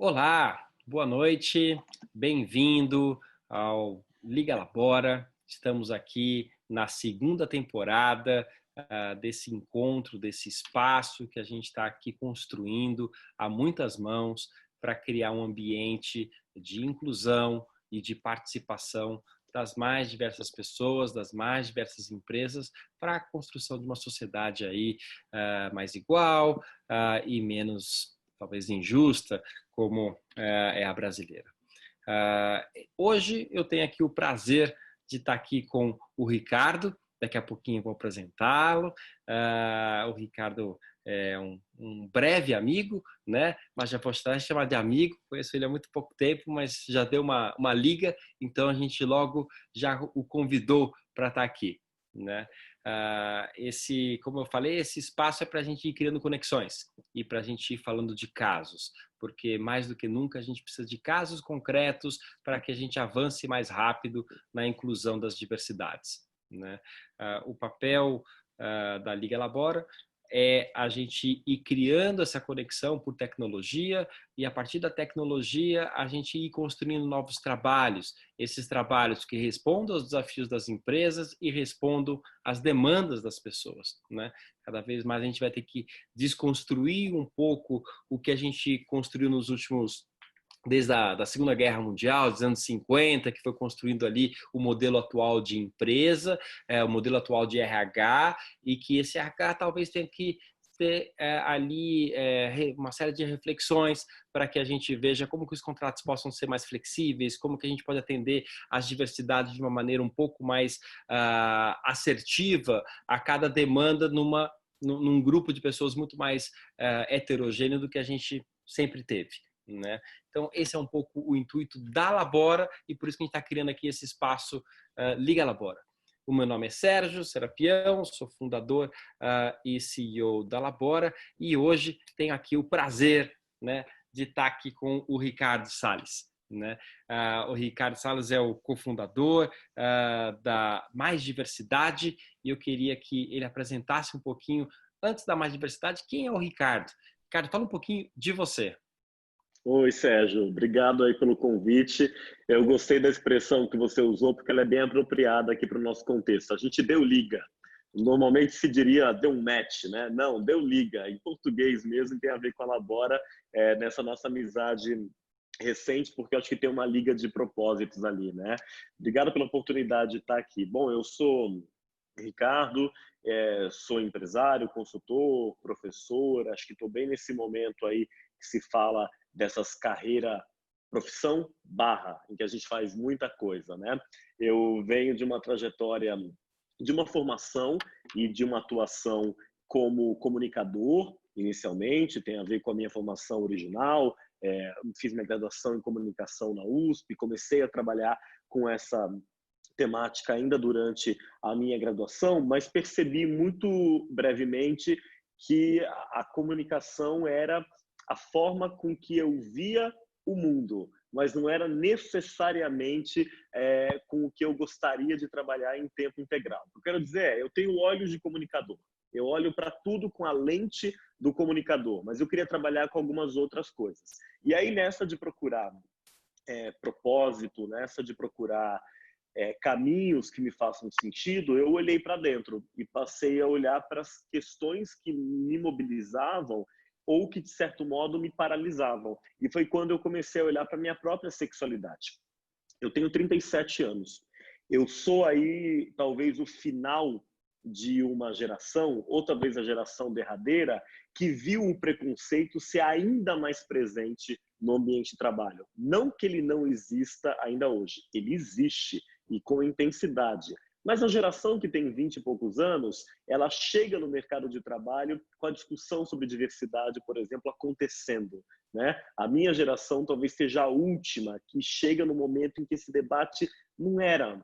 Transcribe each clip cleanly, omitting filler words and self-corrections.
Olá, boa noite, bem-vindo ao Liga Labora. Estamos aqui na segunda temporada desse encontro, desse espaço que a gente está aqui construindo a muitas mãos para criar um ambiente de inclusão e de participação das mais diversas pessoas, das mais diversas empresas, para a construção de uma sociedade aí mais igual e menos, talvez, injusta, como é a brasileira. Hoje eu tenho aqui o prazer de estar aqui com o Ricardo. Daqui a pouquinho eu vou apresentá-lo. O Ricardo é um breve amigo, né? Mas já posso estar chamado de amigo. Conheço ele há muito pouco tempo, mas já deu uma liga. Então a gente logo já o convidou para estar aqui, né? Como eu falei, esse espaço é para a gente ir criando conexões e para a gente ir falando de casos, porque mais do que nunca a gente precisa de casos concretos para que a gente avance mais rápido na inclusão das diversidades, né? O papel da Liga Labora é a gente ir criando essa conexão por tecnologia e, a partir da tecnologia, a gente ir construindo novos trabalhos, esses trabalhos que respondam aos desafios das empresas e respondam às demandas das pessoas, né? Cada vez mais a gente vai ter que desconstruir um pouco o que a gente construiu nos últimos, desde a Segunda Guerra Mundial, dos anos 50, que foi construindo ali o modelo atual de empresa, o modelo atual de RH, e que esse RH talvez tenha que ter ali uma série de reflexões para que a gente veja como que os contratos possam ser mais flexíveis, como que a gente pode atender às diversidades de uma maneira um pouco mais assertiva a cada demanda num grupo de pessoas muito mais heterogêneo do que a gente sempre teve, né? Então, esse é um pouco o intuito da Labora e por isso que a gente está criando aqui esse espaço Liga Labora. O meu nome é Sérgio Serapião, sou fundador e CEO da Labora e hoje tenho aqui o prazer, né, de estar aqui com o Ricardo Salles, né? O Ricardo Salles é o cofundador da Mais Diversidade e eu queria que ele apresentasse um pouquinho, antes da Mais Diversidade, quem é o Ricardo? Ricardo, fala um pouquinho de você. Oi, Sérgio. Obrigado aí pelo convite. Eu gostei da expressão que você usou, porque ela é bem apropriada aqui para o nosso contexto. A gente deu liga. Normalmente se diria deu um match, né? Não, deu liga. Em português mesmo, tem a ver com a Labora, nessa nossa amizade recente, porque eu acho que tem uma liga de propósitos ali, né? Obrigado pela oportunidade de estar aqui. Bom, eu sou Ricardo, sou empresário, consultor, professor. Acho que estou bem nesse momento aí que se fala dessas carreira profissão barra, em que a gente faz muita coisa, né? Eu venho de uma trajetória, de uma formação e de uma atuação como comunicador, inicialmente, tem a ver com a minha formação original, fiz minha graduação em comunicação na USP, comecei a trabalhar com essa temática ainda durante a minha graduação, mas percebi muito brevemente que a comunicação era a forma com que eu via o mundo, mas não era necessariamente com o que eu gostaria de trabalhar em tempo integral. O que eu quero dizer eu tenho olhos de comunicador, eu olho para tudo com a lente do comunicador, mas eu queria trabalhar com algumas outras coisas. E aí, nessa de procurar propósito, nessa de procurar caminhos que me façam sentido, eu olhei para dentro e passei a olhar para as questões que me mobilizavam ou que, de certo modo, me paralisavam. E foi quando eu comecei a olhar para a minha própria sexualidade. Eu tenho 37 anos. Eu sou aí, talvez, o final de uma geração, ou talvez a geração derradeira, que viu o preconceito ser ainda mais presente no ambiente de trabalho. Não que ele não exista ainda hoje, ele existe e com intensidade. Mas a geração que tem 20 e poucos anos, ela chega no mercado de trabalho com a discussão sobre diversidade, por exemplo, acontecendo, né? A minha geração talvez seja a última que chega no momento em que esse debate não era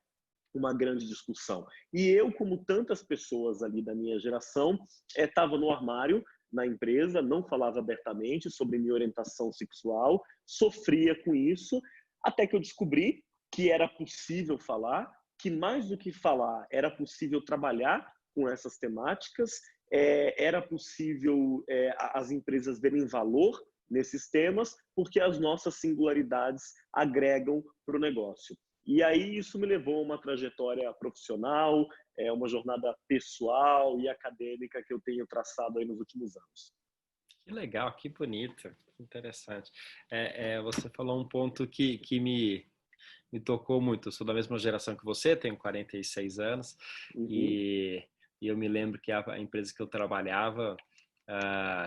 uma grande discussão. E eu, como tantas pessoas ali da minha geração, estava no armário, na empresa, não falava abertamente sobre minha orientação sexual, sofria com isso, até que eu descobri que era possível falar, que mais do que falar, era possível trabalhar com essas temáticas, era possível as empresas verem valor nesses temas, porque as nossas singularidades agregam para o negócio. E aí isso me levou a uma trajetória profissional, uma jornada pessoal e acadêmica que eu tenho traçado aí nos últimos anos. Que legal, que bonito, que interessante. Você falou um ponto que me tocou muito. Eu sou da mesma geração que você, tenho 46 anos, Uhum. e eu me lembro que a empresa que eu trabalhava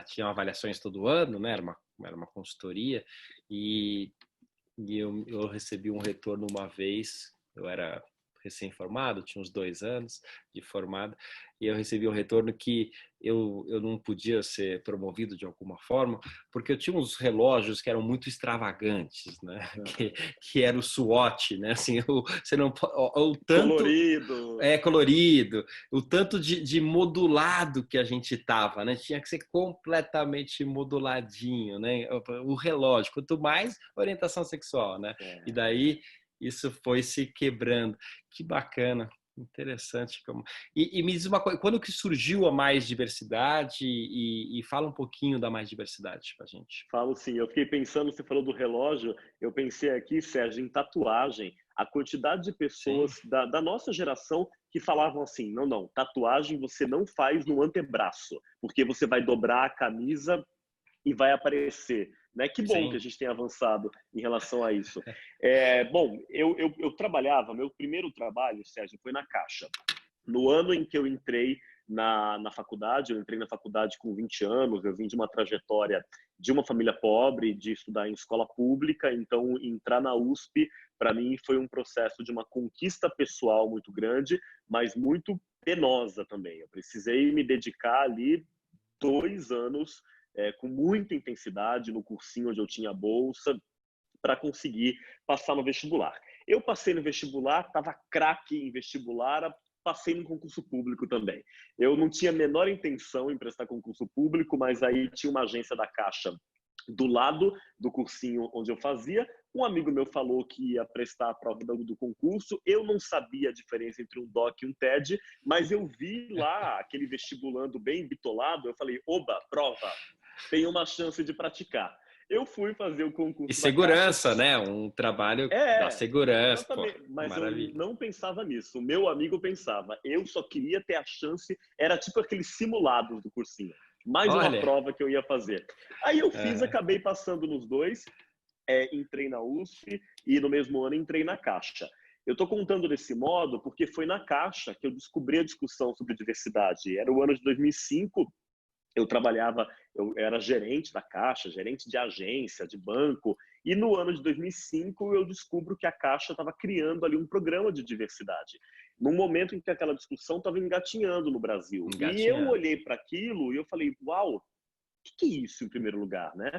tinha avaliações todo ano, né? Era uma consultoria, e eu recebi um retorno uma vez. Eu era recém-formado, tinha uns 2 anos de formado, e eu recebi um retorno que eu não podia ser promovido de alguma forma, porque eu tinha uns relógios que eram muito extravagantes, né? Que era o SWOT, né? Assim, você não o tanto Colorido. colorido, o tanto de modulado que a gente tava, né? Tinha que ser completamente moduladinho, né? O relógio, quanto mais orientação sexual, né? E daí isso foi se quebrando. Que bacana, interessante. E me diz uma coisa, quando que surgiu a Mais Diversidade, e fala um pouquinho da Mais Diversidade pra gente. Falo sim, eu fiquei pensando, você falou do relógio, eu pensei aqui, Sérgio, em tatuagem, a quantidade de Sim. pessoas da nossa geração que falavam assim, não, tatuagem você não faz no antebraço, porque você vai dobrar a camisa e vai aparecer. Né? Que bom que a Sim. gente tem avançado em relação a isso. Bom, eu trabalhava, meu primeiro trabalho, Sérgio, foi na Caixa. No ano em que eu entrei na faculdade, eu entrei na faculdade com 20 anos, eu vim de uma trajetória de uma família pobre, de estudar em escola pública, então entrar na USP, para mim, foi um processo de uma conquista pessoal muito grande, mas muito penosa também. Eu precisei me dedicar ali 2 anos com muita intensidade no cursinho onde eu tinha bolsa para conseguir passar no vestibular. Eu passei no vestibular, estava craque em vestibular, passei no concurso público também. Eu não tinha a menor intenção em prestar concurso público, mas aí tinha uma agência da Caixa do lado do cursinho onde eu fazia. Um amigo meu falou que ia prestar a prova do concurso. Eu não sabia a diferença entre um DOC e um TED, mas eu vi lá aquele vestibulando bem bitolado. Eu falei, oba, prova, tem uma chance de praticar. Eu fui fazer o E concurso da Caixa. segurança, né? Um trabalho da segurança, pô, Exatamente. Mas eu maravilha. não pensava nisso. O meu amigo pensava. Eu só queria ter a chance. Era tipo aqueles simulados do cursinho. Mais uma Olha, prova que eu ia fazer. Aí eu fiz, acabei passando nos dois. Entrei na USP e no mesmo ano entrei na Caixa. Eu estou contando desse modo porque foi na Caixa que eu descobri a discussão sobre diversidade. Era o ano de 2005. Eu trabalhava, eu era gerente da Caixa, gerente de agência, de banco, e no ano de 2005 eu descubro que a Caixa estava criando ali um programa de diversidade, num momento em que aquela discussão estava engatinhando no Brasil. E eu engatinhando. olhei para aquilo e eu falei, uau, o que é isso em primeiro lugar, né?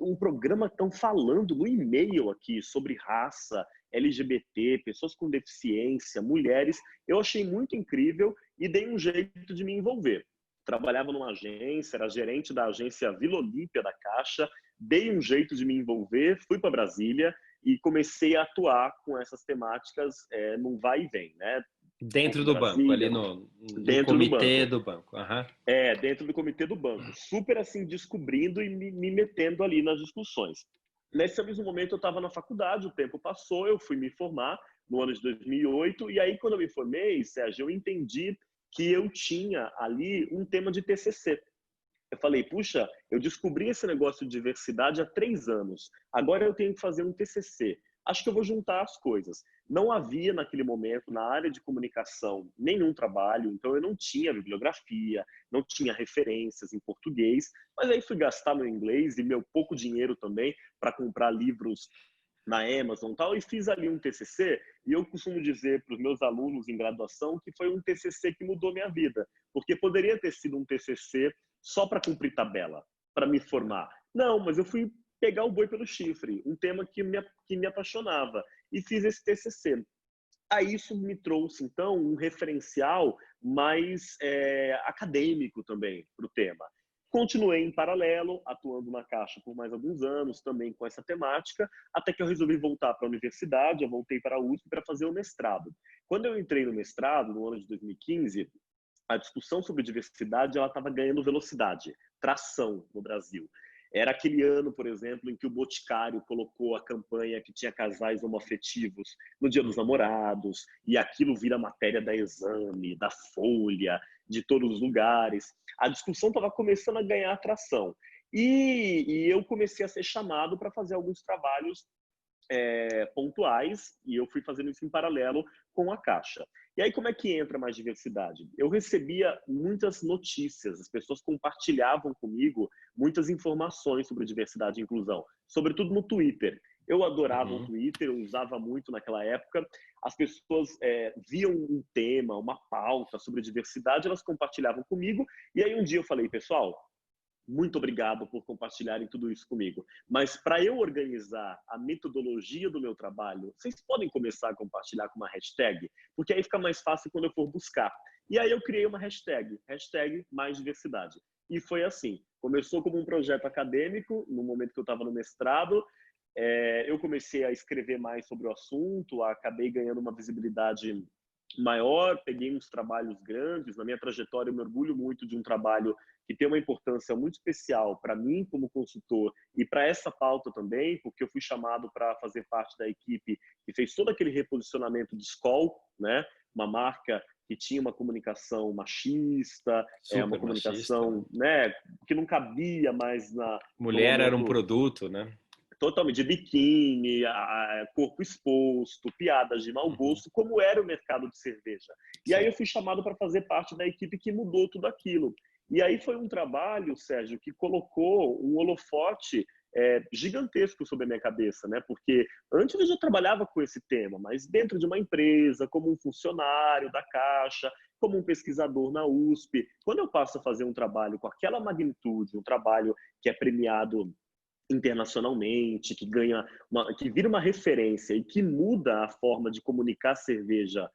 Um programa estão falando no e-mail aqui sobre raça, LGBT, pessoas com deficiência, mulheres. Eu achei muito incrível e dei um jeito de me envolver. Trabalhava numa agência, era gerente da agência Vila Olímpia da Caixa, dei um jeito de me envolver, fui para Brasília e comecei a atuar com essas temáticas num vai e vem, né? Dentro Ponto do banco, ali Brasília, no dentro do comitê banco. do banco. Uhum. Dentro do comitê do banco. Super assim, descobrindo e me metendo ali nas discussões. Nesse mesmo momento eu estava na faculdade, o tempo passou, eu fui me formar no ano de 2008, e aí quando eu me formei, Sérgio, eu entendi que eu tinha ali um tema de TCC. Eu falei, puxa, eu descobri esse negócio de diversidade há 3 anos. Agora eu tenho que fazer um TCC. Acho que eu vou juntar as coisas. Não havia naquele momento na área de comunicação nenhum trabalho, então eu não tinha bibliografia, não tinha referências em português, mas aí fui gastar meu inglês e meu pouco dinheiro também para comprar livros na Amazon e tal, e fiz ali um TCC, e eu costumo dizer para os meus alunos em graduação que foi um TCC que mudou minha vida, porque poderia ter sido um TCC só para cumprir tabela, para me formar. Não, mas eu fui pegar o boi pelo chifre, um tema que me apaixonava, e fiz esse TCC. Aí isso me trouxe, então, um referencial mais acadêmico também para o tema. Continuei em paralelo, atuando na Caixa por mais alguns anos, também com essa temática, até que eu resolvi voltar para a universidade, eu voltei para a USP para fazer o mestrado. Quando eu entrei no mestrado, no ano de 2015, a discussão sobre diversidade ela estava ganhando velocidade, tração no Brasil. Era aquele ano, por exemplo, em que o Boticário colocou a campanha que tinha casais homoafetivos no Dia dos Namorados, e aquilo vira matéria da Exame, da Folha, de todos os lugares. A discussão estava começando a ganhar atração. E eu comecei a ser chamado para fazer alguns trabalhos pontuais, e eu fui fazendo isso em paralelo com a Caixa. E aí, como é que entra mais diversidade? Eu recebia muitas notícias, as pessoas compartilhavam comigo muitas informações sobre diversidade e inclusão, sobretudo no Twitter. Eu adorava o Twitter, eu usava muito naquela época. As pessoas viam um tema, uma pauta sobre diversidade, elas compartilhavam comigo. E aí um dia eu falei, pessoal, muito obrigado por compartilharem tudo isso comigo. Mas para eu organizar a metodologia do meu trabalho, vocês podem começar a compartilhar com uma hashtag? Porque aí fica mais fácil quando eu for buscar. E aí eu criei uma hashtag mais diversidade. E foi assim, começou como um projeto acadêmico, no momento que eu estava no mestrado, eu comecei a escrever mais sobre o assunto, acabei ganhando uma visibilidade maior, peguei uns trabalhos grandes. Na minha trajetória, eu me orgulho muito de um trabalho que tem uma importância muito especial para mim como consultor e para essa pauta também, porque eu fui chamado para fazer parte da equipe que fez todo aquele reposicionamento de Skol, né? Uma marca que tinha uma comunicação machista, uma Super machista, né? comunicação, né, que não cabia mais no Mulher era um momento. produto, né? Totalmente, de biquíni, corpo exposto, piadas de mau gosto, como era o mercado de cerveja. E aí Sim. eu fui chamado para fazer parte da equipe que mudou tudo aquilo. E aí foi um trabalho, Sérgio, que colocou um holofote gigantesco sobre a minha cabeça, né? Porque antes eu já trabalhava com esse tema, mas dentro de uma empresa, como um funcionário da Caixa, como um pesquisador na USP, quando eu passo a fazer um trabalho com aquela magnitude, um trabalho que é premiado internacionalmente, que vira uma referência e que muda a forma de comunicar cerveja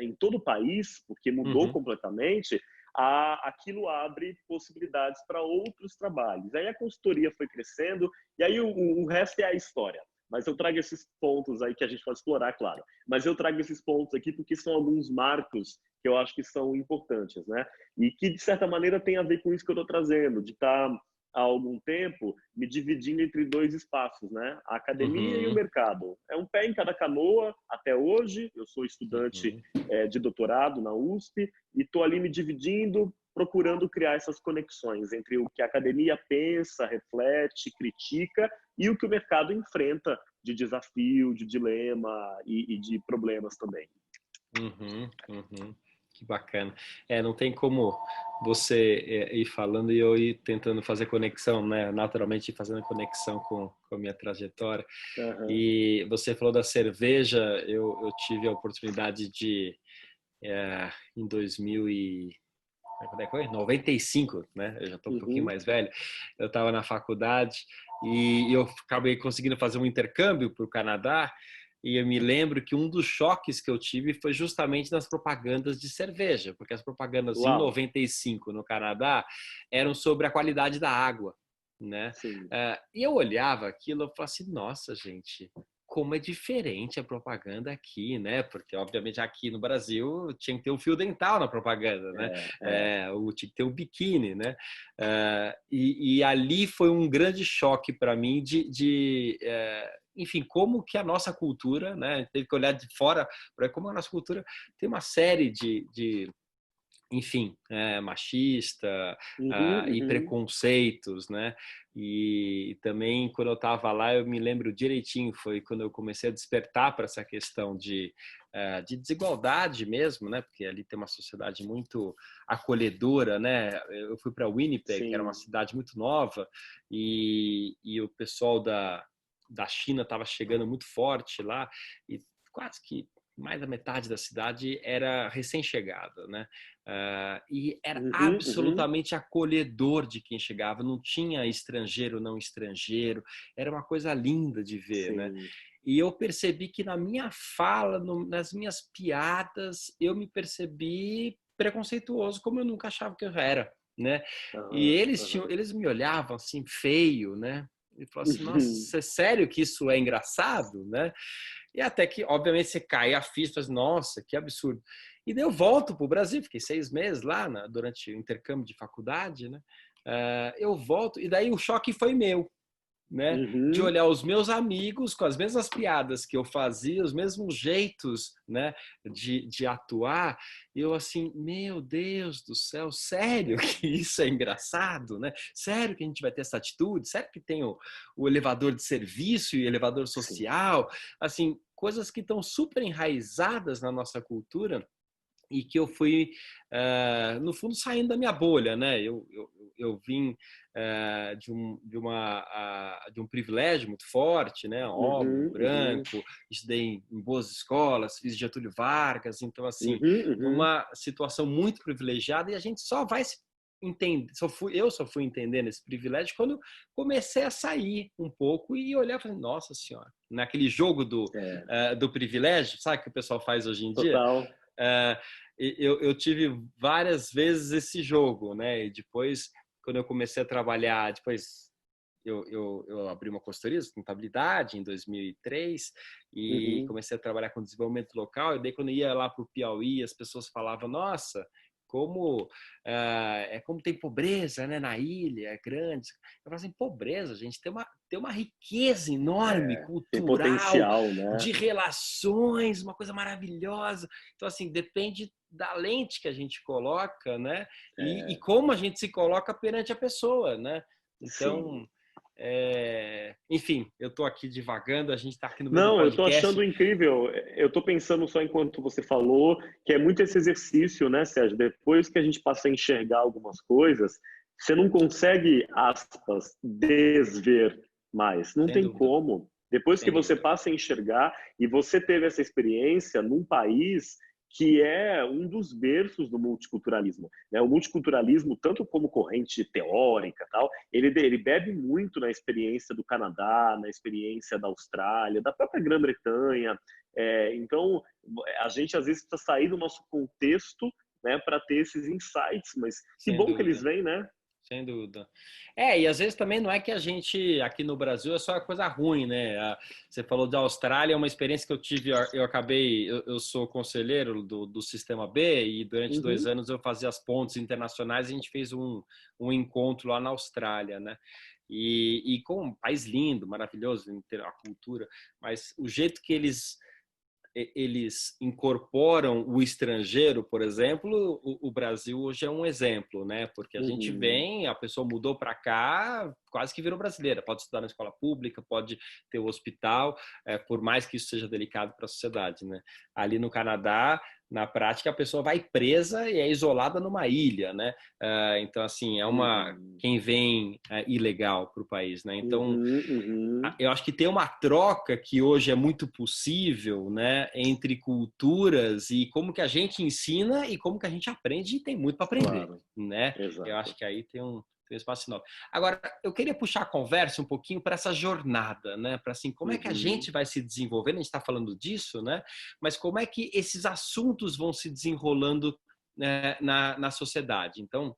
em todo o país, porque mudou completamente, aquilo abre possibilidades para outros trabalhos. Aí a consultoria foi crescendo, e aí o resto é a história. Mas eu trago esses pontos aí que a gente pode explorar, claro. Mas eu trago esses pontos aqui porque são alguns marcos que eu acho que são importantes, né? E que, de certa maneira, tem a ver com isso que eu estou trazendo, de estar há algum tempo me dividindo entre dois espaços, né? A academia e o mercado. É um pé em cada canoa até hoje. Eu sou estudante de doutorado na USP e estou ali me dividindo, procurando criar essas conexões entre o que a academia pensa, reflete, critica e o que o mercado enfrenta de desafio, de dilema e de problemas também. Que bacana. Não tem como você ir falando e eu ir tentando fazer conexão, né? Naturalmente fazendo conexão com a minha trajetória. E você falou da cerveja, eu tive a oportunidade de, em 95, né? Eu já estou um pouquinho mais velho. Eu estava na faculdade e eu acabei conseguindo fazer um intercâmbio para o Canadá. E eu me lembro que um dos choques que eu tive foi justamente nas propagandas de cerveja, porque as propagandas em 95 no Canadá eram sobre a qualidade da água, né? E eu olhava aquilo e falava assim, nossa, gente, como é diferente a propaganda aqui, né? Porque, obviamente, aqui no Brasil tinha que ter um fio dental na propaganda, né? Tinha que ter um biquíni, né? E ali foi um grande choque para mim enfim, como que a nossa cultura, né? Teve que olhar de fora para como a nossa cultura tem uma série enfim, machista e preconceitos, né? E também, quando eu estava lá, eu me lembro direitinho, foi quando eu comecei a despertar para essa questão de desigualdade mesmo, né? Porque ali tem uma sociedade muito acolhedora, né? Eu fui para Winnipeg, que era uma cidade muito nova, e o pessoal da China estava chegando muito forte lá, e quase que mais da metade da cidade era recém-chegada, né? E era absolutamente acolhedor de quem chegava, não tinha estrangeiro, não estrangeiro, era uma coisa linda de ver, né? E eu percebi que na minha fala, nas minhas piadas, eu me percebi preconceituoso, como eu nunca achava que eu era, né? E eles me olhavam assim, feio, né? E falavam assim, nossa, é sério que isso é engraçado, né? E até que, obviamente, você cai a ficha, fala assim, nossa, que absurdo. E daí eu volto para o Brasil, fiquei 6 meses lá durante o intercâmbio de faculdade, né? eu volto e daí o choque foi meu, né? De Uhum. olhar os meus amigos com as mesmas piadas que eu fazia, os mesmos jeitos, né, de atuar, e eu assim, meu Deus do céu, sério que isso é engraçado, né? Sério que a gente vai ter essa atitude? Sério que tem o elevador de serviço e o elevador Sim. social? Assim, coisas que estão super enraizadas na nossa cultura e que eu fui, no fundo, saindo da minha bolha, né? Eu vim de um privilégio muito forte, né? Homem, Uhum, uhum, branco, estudei em boas escolas, fiz Getúlio Vargas, então, assim, uhum, uhum. numa situação muito privilegiada, e a gente só vai se entender, eu só fui entendendo esse privilégio quando eu comecei a sair um pouco e olhar e falar, nossa senhora, naquele jogo É, do privilégio, sabe que o pessoal faz hoje em dia? total. É, eu tive várias vezes esse jogo, né? E depois, quando eu comecei a trabalhar, depois eu abri uma consultoria de sustentabilidade em 2003 e Uhum. comecei a trabalhar com desenvolvimento local. E daí, quando ia lá para o Piauí, as pessoas falavam: Nossa, como como tem pobreza, né, na ilha, é grande. Eu falava assim: pobreza, gente, tem uma riqueza enorme, É, tem cultural, potencial, né? de relações, uma coisa maravilhosa. Então, assim, depende da lente que a gente coloca, né? E É, como a gente se coloca perante a pessoa, né? sim. Então, enfim, eu estou aqui divagando, a gente está aqui no meio do Não, eu estou podcast. achando incrível. Eu estou pensando só enquanto você falou, que é muito esse exercício, né, Sérgio? Depois que a gente passa a enxergar algumas coisas, você não consegue, aspas, desver mais. Não Sem tem dúvida, como. Depois que sem você dúvida. passa a enxergar e você teve essa experiência num país que é um dos berços do multiculturalismo, né? O multiculturalismo, tanto como corrente teórica, tal, ele bebe muito na experiência do Canadá, na experiência da Austrália, da própria Grã-Bretanha. Então, a gente às vezes precisa sair do nosso contexto, né, para ter esses insights, mas que Sem bom que eles dúvida. vêm, né? Sem dúvida. E às vezes também não é que a gente, aqui no Brasil, é só coisa ruim, né? Você falou da Austrália, é uma experiência que eu tive, eu sou conselheiro do Sistema B e durante 2 Uhum. anos eu fazia as pontes internacionais e a gente fez um encontro lá na Austrália, né? E com um país lindo, maravilhoso, a cultura, mas o jeito que eles incorporam o estrangeiro, por exemplo, o Brasil hoje é um exemplo, né? Porque a gente Uhum. vem, a pessoa mudou para cá, quase que virou brasileira. Pode estudar na escola pública, pode ter o hospital, por mais que isso seja delicado para a sociedade, né? Ali no Canadá, na prática, a pessoa vai presa e é isolada numa ilha, né? Então, assim, Uhum. quem vem ilegal para o país, né? Então, Uhum. Uhum. eu acho que tem uma troca que hoje é muito possível, né, entre culturas e como que a gente ensina e como que a gente aprende e tem muito para aprender, Claro, né? Eu acho exato. que aí tem um espaço enorme. Agora, eu queria puxar a conversa um pouquinho para essa jornada, né? Para assim, como é que a gente Uhum. vai se desenvolvendo? A gente está falando disso, né? Mas como é que esses assuntos vão se desenrolando, né, na sociedade? Então,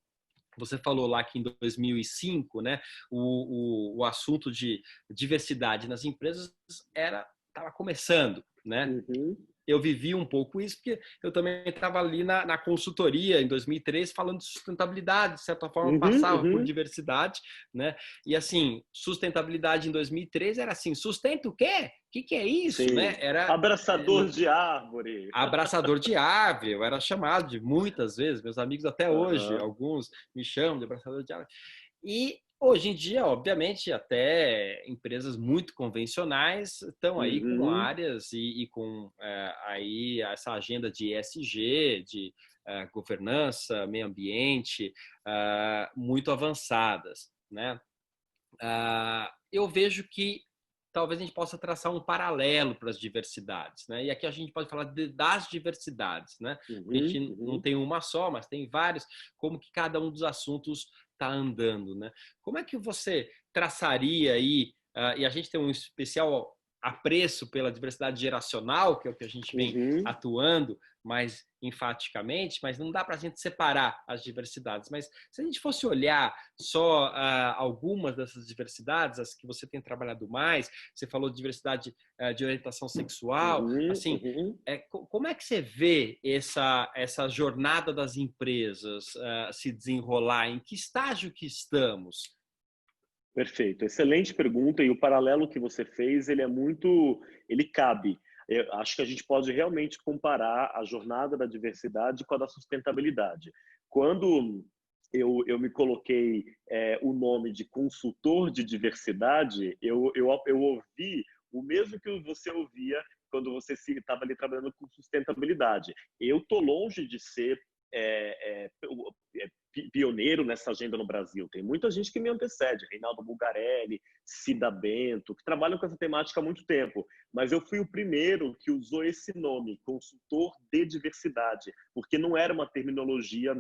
você falou lá que em 2005, né, o assunto de diversidade nas empresas estava começando, né? Uhum. Eu vivi um pouco isso, porque eu também estava ali na consultoria em 2003 falando de sustentabilidade, de certa forma Uhum. passava por Uhum. diversidade, né? E assim, sustentabilidade em 2003 era assim, sustenta o quê? O que é isso, né? Sim. Abraçador de árvore. Abraçador de árvore, eu era chamado de muitas vezes, meus amigos até hoje, Aham. alguns me chamam de abraçador de árvore. E hoje em dia, obviamente, até empresas muito convencionais estão aí com Uhum. áreas e com aí essa agenda de ESG, de governança, meio ambiente, muito avançadas, né? Eu vejo que talvez a gente possa traçar um paralelo para as diversidades, né? E aqui a gente pode falar das diversidades, né? Porque a Uhum. gente não Uhum. tem uma só, mas tem vários, como que cada um dos assuntos está andando, né? Como é que você traçaria aí, e a gente tem um especial apreço pela diversidade geracional, que é o que a gente vem atuando mais enfaticamente, mas não dá para a gente separar as diversidades. Mas se a gente fosse olhar só algumas dessas diversidades, as que você tem trabalhado mais, você falou de diversidade de orientação sexual, assim, como é que você vê essa jornada das empresas se desenrolar? Em que estágio que estamos? Perfeito, excelente pergunta, e o paralelo que você fez, ele cabe. Eu acho que a gente pode realmente comparar a jornada da diversidade com a da sustentabilidade. Quando eu me coloquei o nome de consultor de diversidade, eu ouvi o mesmo que você ouvia quando você estava ali trabalhando com sustentabilidade. Eu estou longe de ser pioneiro nessa agenda no Brasil. Tem muita gente que me antecede, Reinaldo Bulgarelli, Cida Bento, que trabalham com essa temática há muito tempo. Mas eu fui o primeiro que usou esse nome, consultor de diversidade, porque não era uma terminologia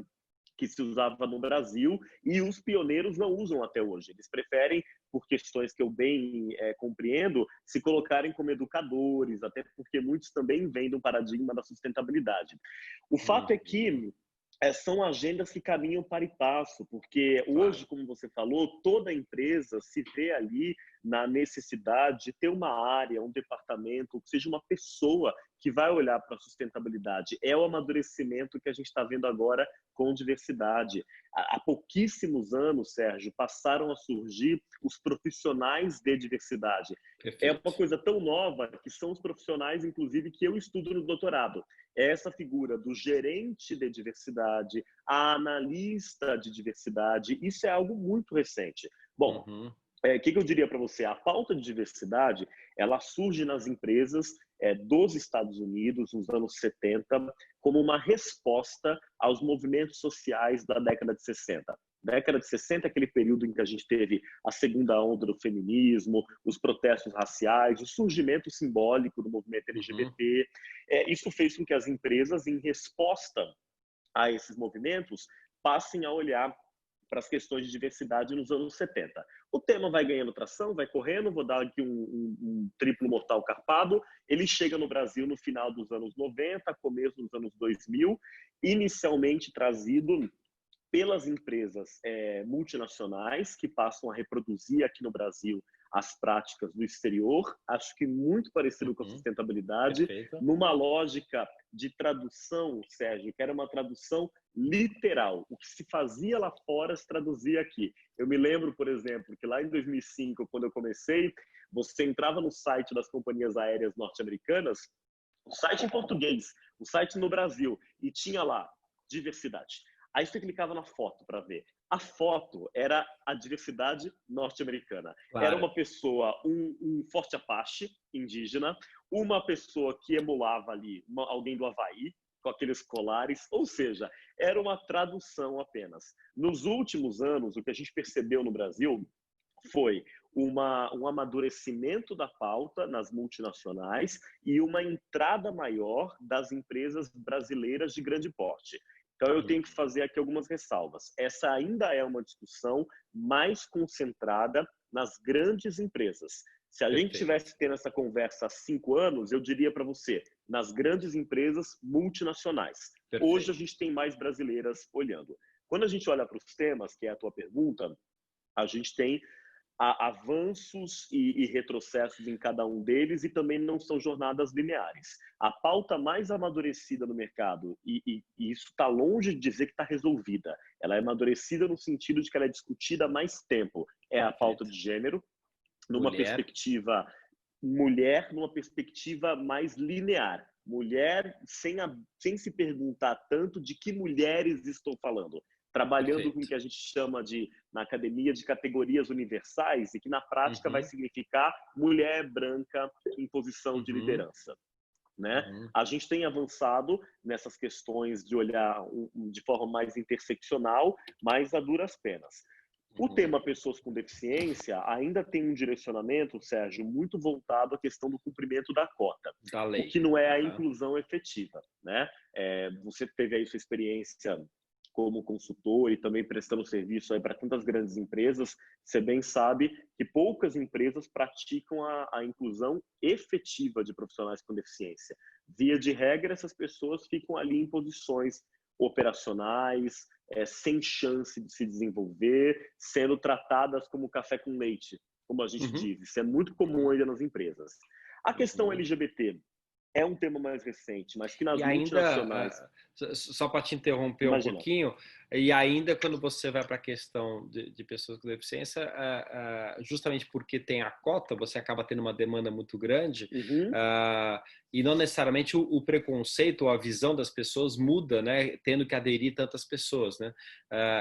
que se usava no Brasil e os pioneiros não usam até hoje. Eles preferem, por questões que eu bem compreendo, se colocarem como educadores, até porque muitos também vêm do paradigma da sustentabilidade. O fato é que são agendas que caminham para e passo, porque hoje, como você falou, toda empresa se vê ali na necessidade de ter uma área, um departamento, ou seja, uma pessoa que vai olhar para a sustentabilidade. É o amadurecimento que a gente está vendo agora com diversidade. Há pouquíssimos anos, Sérgio, passaram a surgir os profissionais de diversidade. Perfeito. É uma coisa tão nova que são os profissionais, inclusive, que eu estudo no doutorado. É essa figura do gerente de diversidade, a analista de diversidade, isso é algo muito recente. Bom, que eu diria para você? A pauta de diversidade, ela surge nas empresas dos Estados Unidos, nos anos 70, como uma resposta aos movimentos sociais da década de 60. Década de 60 é aquele período em que a gente teve a segunda onda do feminismo, os protestos raciais, o surgimento simbólico do movimento LGBT. Isso fez com que as empresas, em resposta a esses movimentos, passem a olhar para as questões de diversidade nos anos 70. O tema vai ganhando tração, vai correndo, vou dar aqui um triplo mortal carpado, ele chega no Brasil no final dos anos 90, começo dos anos 2000, inicialmente trazido pelas empresas multinacionais que passam a reproduzir aqui no Brasil as práticas do exterior, acho que muito parecido com a sustentabilidade, numa lógica de tradução, Sérgio, que era uma tradução literal. O que se fazia lá fora se traduzia aqui. Eu me lembro, por exemplo, que lá em 2005, quando eu comecei, você entrava no site das companhias aéreas norte-americanas, o site em português, o site no Brasil, e tinha lá diversidade. Aí você clicava na foto para ver. A foto era a diversidade norte-americana. Claro. Era uma pessoa, um forte Apache indígena, uma pessoa que emulava ali alguém do Havaí, com aqueles colares, ou seja, era uma tradução apenas. Nos últimos anos, o que a gente percebeu no Brasil foi um amadurecimento da pauta nas multinacionais e uma entrada maior das empresas brasileiras de grande porte. Então, eu tenho que fazer aqui algumas ressalvas. Essa ainda é uma discussão mais concentrada nas grandes empresas. Se a gente tivesse tendo essa conversa há 5 anos, eu diria para você, nas grandes empresas multinacionais. Hoje, a gente tem mais brasileiras olhando. Quando a gente olha para os temas, que é a tua pergunta, a gente tem avanços e retrocessos em cada um deles e também não são jornadas lineares. A pauta mais amadurecida no mercado, e isso está longe de dizer que está resolvida, ela é amadurecida no sentido de que ela é discutida há mais tempo, é a pauta de gênero, numa perspectiva mulher, numa perspectiva mais linear. Mulher sem se perguntar tanto de que mulheres estou falando. Trabalhando com o que a gente chama na academia de categorias universais e que na prática vai significar mulher branca em posição de liderança. Né? A gente tem avançado nessas questões de olhar de forma mais interseccional, mas a duras penas. O tema pessoas com deficiência ainda tem um direcionamento, Sérgio, muito voltado à questão do cumprimento da cota, da lei. O que não é a inclusão efetiva. Né? Você teve aí sua experiência como consultor e também prestando serviço aí para tantas grandes empresas, você bem sabe que poucas empresas praticam a inclusão efetiva de profissionais com deficiência. Via de regra, essas pessoas ficam ali em posições operacionais, sem chance de se desenvolver, sendo tratadas como café com leite, como a gente Uhum. diz. Isso é muito comum ainda nas empresas. A questão Uhum. LGBT é um tema mais recente, mas que nas E ainda, multinacionais, só para te interromper um imagina, pouquinho, e ainda quando você vai para a questão de pessoas com deficiência, justamente porque tem a cota, você acaba tendo uma demanda muito grande, uhum, e não necessariamente o preconceito ou a visão das pessoas muda, né, tendo que aderir tantas pessoas, né?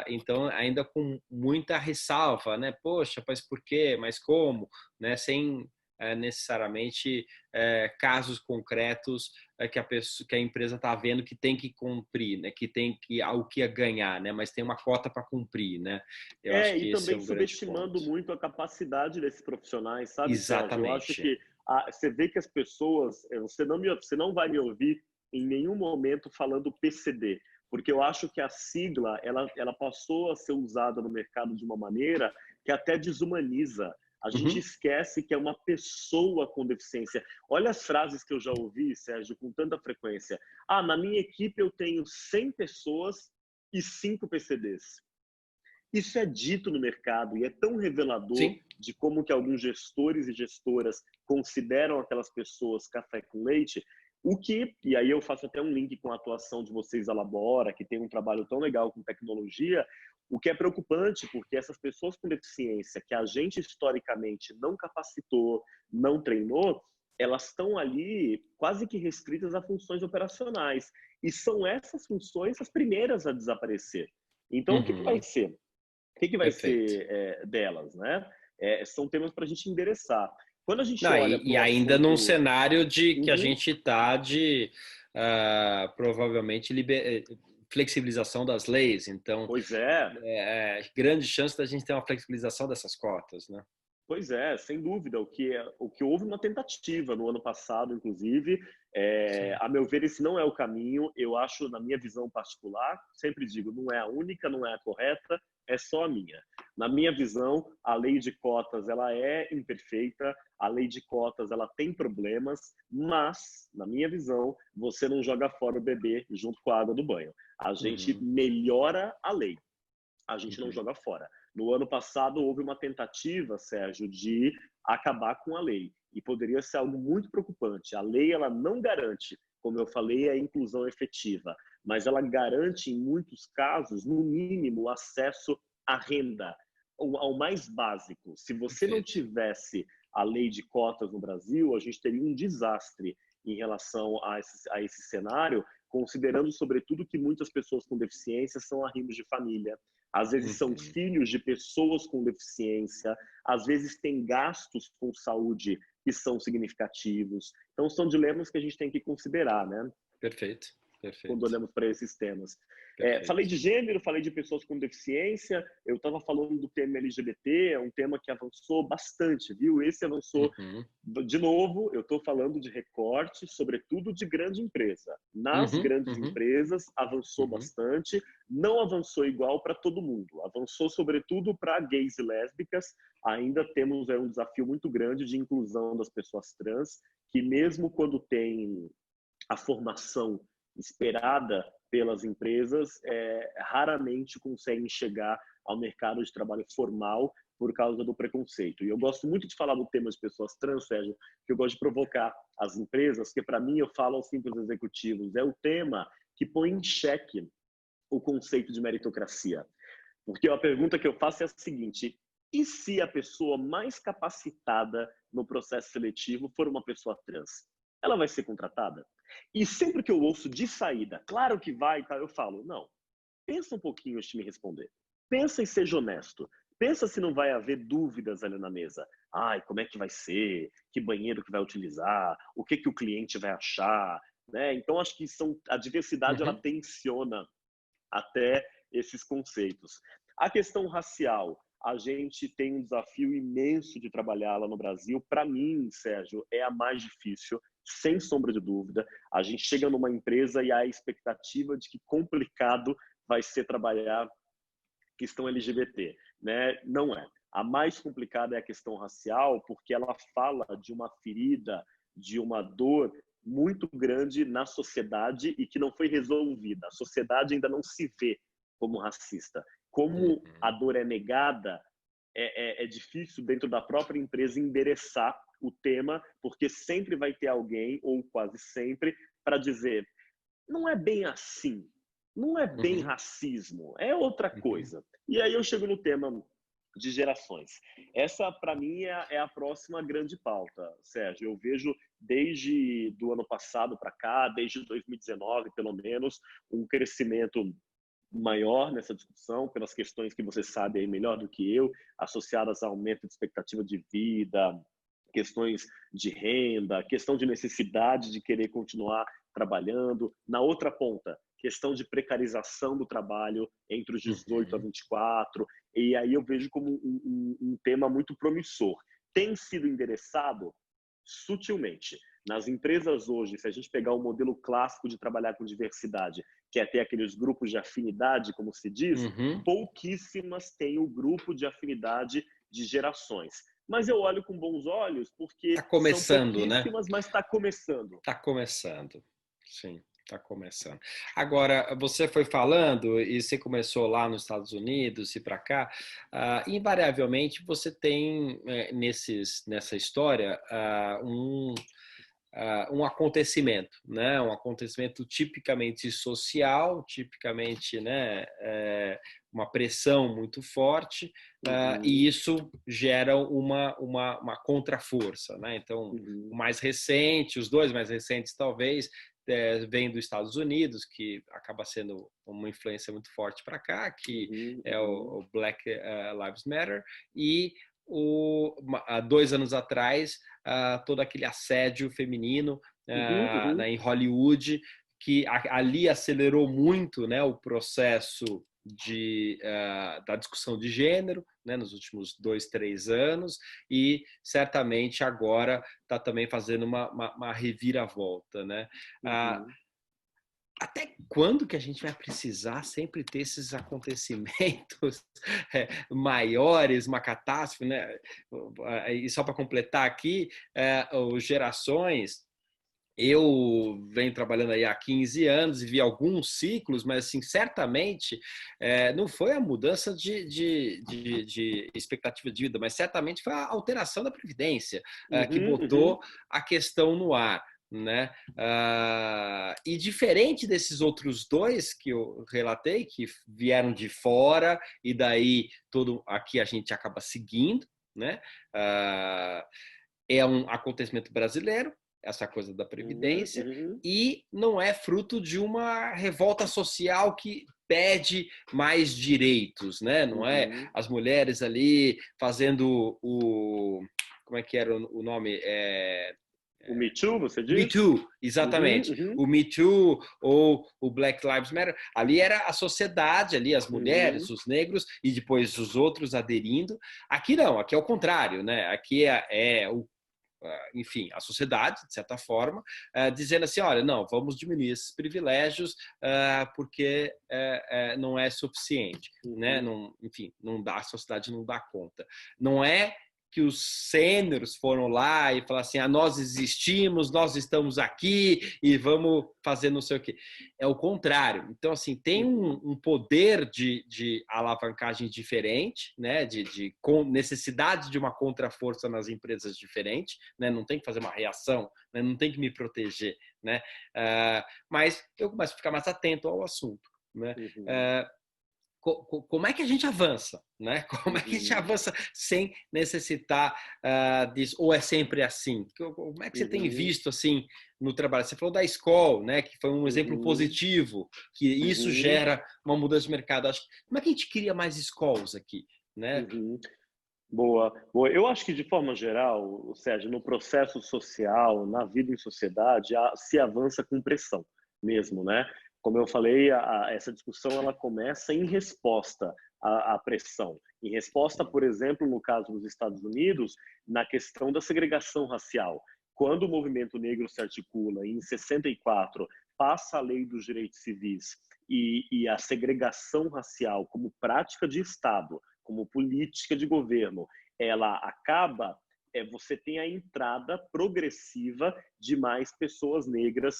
Então, ainda com muita ressalva, né? Poxa, mas por quê? Mas como? Né? Sem necessariamente casos concretos que a empresa está vendo que tem que cumprir, né? Que tem que o que ganhar, né? Mas tem uma cota para cumprir, né? Eu acho e que esse é também um grande ponto. subestimando muito a capacidade desses profissionais, sabe, Sérgio? Eu acho Exatamente. que você vê que as pessoas, você não vai me ouvir em nenhum momento falando PCD, porque eu acho que a sigla ela passou a ser usada no mercado de uma maneira que até desumaniza. A gente Uhum. esquece que é uma pessoa com deficiência. Olha as frases que eu já ouvi, Sérgio, com tanta frequência. Na minha equipe eu tenho 100 pessoas e 5 PCDs. Isso é dito no mercado e é tão revelador Sim. de como que alguns gestores e gestoras consideram aquelas pessoas café com leite, e aí eu faço até um link com a atuação de vocês da Labora, que tem um trabalho tão legal com tecnologia, o que é preocupante, porque essas pessoas com deficiência, que a gente historicamente não capacitou, não treinou, elas estão ali quase que restritas a funções operacionais. E são essas funções as primeiras a desaparecer. Então, o que vai Uhum. ser? O que vai Perfeito. ser delas, né? São temas para a gente endereçar. Quando a gente Não, olha para e o ainda num assunto, cenário de que a uhum, gente está de provavelmente flexibilização das leis, então pois é, grande chance da gente ter uma flexibilização dessas cotas, né? pois é, sem dúvida. O que houve uma tentativa no ano passado, inclusive, Sim. a meu ver, esse não é o caminho. Eu acho, na minha visão particular, sempre digo, não é a única, não é a correta, é só a minha. Na minha visão, a lei de cotas ela é imperfeita, a lei de cotas ela tem problemas, mas, na minha visão, você não joga fora o bebê junto com a água do banho. A gente Uhum. melhora a lei, a gente não Uhum. joga fora. No ano passado, houve uma tentativa, Sérgio, de acabar com a lei. E poderia ser algo muito preocupante. A lei ela não garante, como eu falei, a inclusão efetiva, mas ela garante, em muitos casos, no mínimo, o acesso à renda, ao mais básico. Se você não Perfeito. tivesse a lei de cotas no Brasil, a gente teria um desastre em relação a esse cenário, considerando, sobretudo, que muitas pessoas com deficiência são arrimos de família, às vezes são Uhum. filhos de pessoas com deficiência, às vezes têm gastos com saúde que são significativos. Então, são dilemas que a gente tem que considerar, né? Perfeito. Quando Perfeito. olhamos para esses temas. Falei Perfeito. de gênero, falei de pessoas com deficiência, eu estava falando do tema LGBT, é um tema que avançou bastante, viu? Esse avançou, Uhum. de novo, eu estou falando de recorte, sobretudo de grande empresa. Nas Uhum. grandes Uhum. empresas, avançou Uhum. bastante, não avançou igual para todo mundo, avançou sobretudo para gays e lésbicas, ainda temos um desafio muito grande de inclusão das pessoas trans, que mesmo quando tem a formação esperada pelas empresas, raramente conseguem chegar ao mercado de trabalho formal por causa do preconceito. E eu gosto muito de falar do tema de pessoas trans, Sérgio, que eu gosto de provocar as empresas, que para mim eu falo assim para os executivos, é o tema que põe em xeque o conceito de meritocracia. Porque a pergunta que eu faço é a seguinte: e se a pessoa mais capacitada no processo seletivo for uma pessoa trans? Ela vai ser contratada? E sempre que eu ouço de saída, claro que vai, eu falo, não, pensa um pouquinho antes de me responder. Pensa em seja honesto. Pensa se não vai haver dúvidas ali na mesa. Ai, como é que vai ser? Que banheiro que vai utilizar? O que o cliente vai achar? Né? Então, acho que a diversidade ela Uhum. tensiona até esses conceitos. A questão racial, a gente tem um desafio imenso de trabalhar lá no Brasil. Para mim, Sérgio, é a mais difícil, sem sombra de dúvida. A gente chega numa empresa e há a expectativa de que complicado vai ser trabalhar questão LGBT, né? Não é. A mais complicada é a questão racial, porque ela fala de uma ferida, de uma dor muito grande na sociedade e que não foi resolvida. A sociedade ainda não se vê como racista. Como a dor é negada, é difícil dentro da própria empresa endereçar o tema, porque sempre vai ter alguém, ou quase sempre, para dizer: não é bem assim, não é bem Uhum. racismo, é outra Uhum. coisa. E aí eu chego no tema de gerações. Essa, para mim, é a próxima grande pauta, Sérgio. Eu vejo desde do ano passado para cá, desde 2019, pelo menos, um crescimento maior nessa discussão, pelas questões que você sabe aí melhor do que eu, associadas ao aumento de expectativa de vida, questões de renda, questão de necessidade de querer continuar trabalhando. Na outra ponta, questão de precarização do trabalho entre os 18 a Uhum. 24, e aí eu vejo como um tema muito promissor. Tem sido endereçado sutilmente. Nas empresas hoje, se a gente pegar o modelo clássico de trabalhar com diversidade, que é ter aqueles grupos de afinidade, como se diz, Uhum. pouquíssimas têm o grupo de afinidade de gerações. Mas eu olho com bons olhos Tá porque são começando, né? pouquíssimas, mas está começando. Tá começando. Sim, tá começando. Agora, você foi falando e você começou lá nos Estados Unidos e para cá, invariavelmente você tem nessa história um acontecimento, né? Um acontecimento tipicamente social, tipicamente, né? Uma pressão muito forte, e Uhum, isso gera uma contraforça, né? Então, o uhum, mais recente, os dois mais recentes talvez, vem dos Estados Unidos, que acaba sendo uma influência muito forte para cá, que uhum, é uhum, o Black Lives Matter, e há 2 anos atrás, todo aquele assédio feminino uhum, uhum, em Hollywood, que ali acelerou muito, né, o processo da discussão de gênero, né, nos últimos 2, 3 anos, e certamente agora está também fazendo uma reviravolta, né? Uh, uhum. até quando que a gente vai precisar sempre ter esses acontecimentos maiores, uma catástrofe, né? E só para completar aqui, os gerações, eu venho trabalhando aí há 15 anos e vi alguns ciclos, mas assim, certamente não foi a mudança de expectativa de vida, mas certamente foi a alteração da Previdência que Uhum, botou uhum, a questão no ar. Né? E diferente desses outros dois que eu relatei, que vieram de fora, e daí todo aqui a gente acaba seguindo, né? É um acontecimento brasileiro, essa coisa da uhum, Previdência, uhum, e não é fruto de uma revolta social que pede mais direitos, né? Não é uhum. as mulheres ali fazendo como é que era o nome? O Me Too, você Me diz? Too, Uhum, exatamente. uhum, O Me Too ou o Black Lives Matter, ali era a sociedade, ali as mulheres, uhum, os negros e depois os outros aderindo. Aqui não, aqui é o contrário, né? Aqui enfim, a sociedade, de certa forma, dizendo assim, olha, não, vamos diminuir esses privilégios porque não é suficiente, né? uhum. Não, enfim, não dá, a sociedade não dá conta. Não é que os sêniores foram lá e falaram assim, nós existimos, nós estamos aqui e vamos fazer não sei o quê. É o contrário. Então, assim, tem Uhum, um poder de alavancagem diferente, né? Com necessidade de uma contraforça nas empresas diferente, né? Não tem que fazer uma reação, né? Não tem que me proteger, né? Mas eu começo a ficar mais atento ao assunto, né? uhum, Como é que a gente avança, né? Como é que a gente uhum, avança sem necessitar disso? Ou é sempre assim? Como é que você tem uhum, visto assim no trabalho? Você falou da escola, né? Que foi um exemplo uhum, positivo, que isso uhum, gera uma mudança de mercado. Como é que a gente cria mais escolas aqui, né? uhum. Boa, boa. Eu acho que, de forma geral, Sérgio, no processo social, na vida em sociedade, se avança com pressão mesmo, né? Como eu falei, essa discussão ela começa em resposta à pressão. Em resposta, por exemplo, no caso dos Estados Unidos, na questão da segregação racial. Quando o movimento negro se articula e, em 64, passa a Lei dos Direitos Civis e a segregação racial como prática de Estado, como política de governo, ela acaba, você tem a entrada progressiva de mais pessoas negras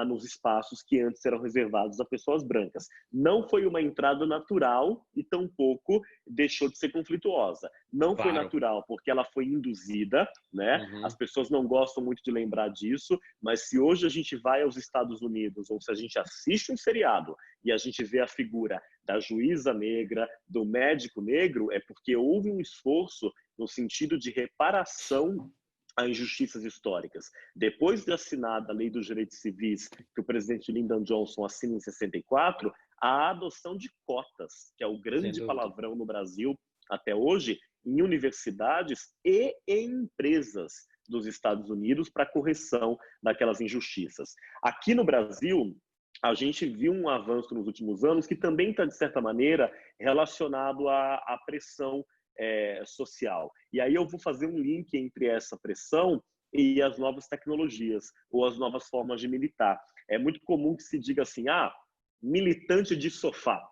nos espaços que antes eram reservados a pessoas brancas. Não foi uma entrada natural e tampouco deixou de ser conflituosa. Não foi Claro. natural porque ela foi induzida, né? As pessoas não gostam muito de lembrar disso, mas se hoje a gente vai aos Estados Unidos ou se a gente assiste um seriado e a gente vê a figura da juíza negra, do médico negro, é porque houve um esforço no sentido de reparação a injustiças históricas. Depois de assinada a Lei dos Direitos Civis, que o presidente Lyndon Johnson assina em 64, a adoção de cotas, que é o grande palavrão no Brasil até hoje, em universidades e em empresas dos Estados Unidos para correção daquelas injustiças. Aqui no Brasil, a gente viu um avanço nos últimos anos que também está, de certa maneira, relacionado à pressão social. E aí eu vou fazer um link entre essa pressão e as novas tecnologias ou as novas formas de militar. É muito comum que se diga assim, militante de sofá,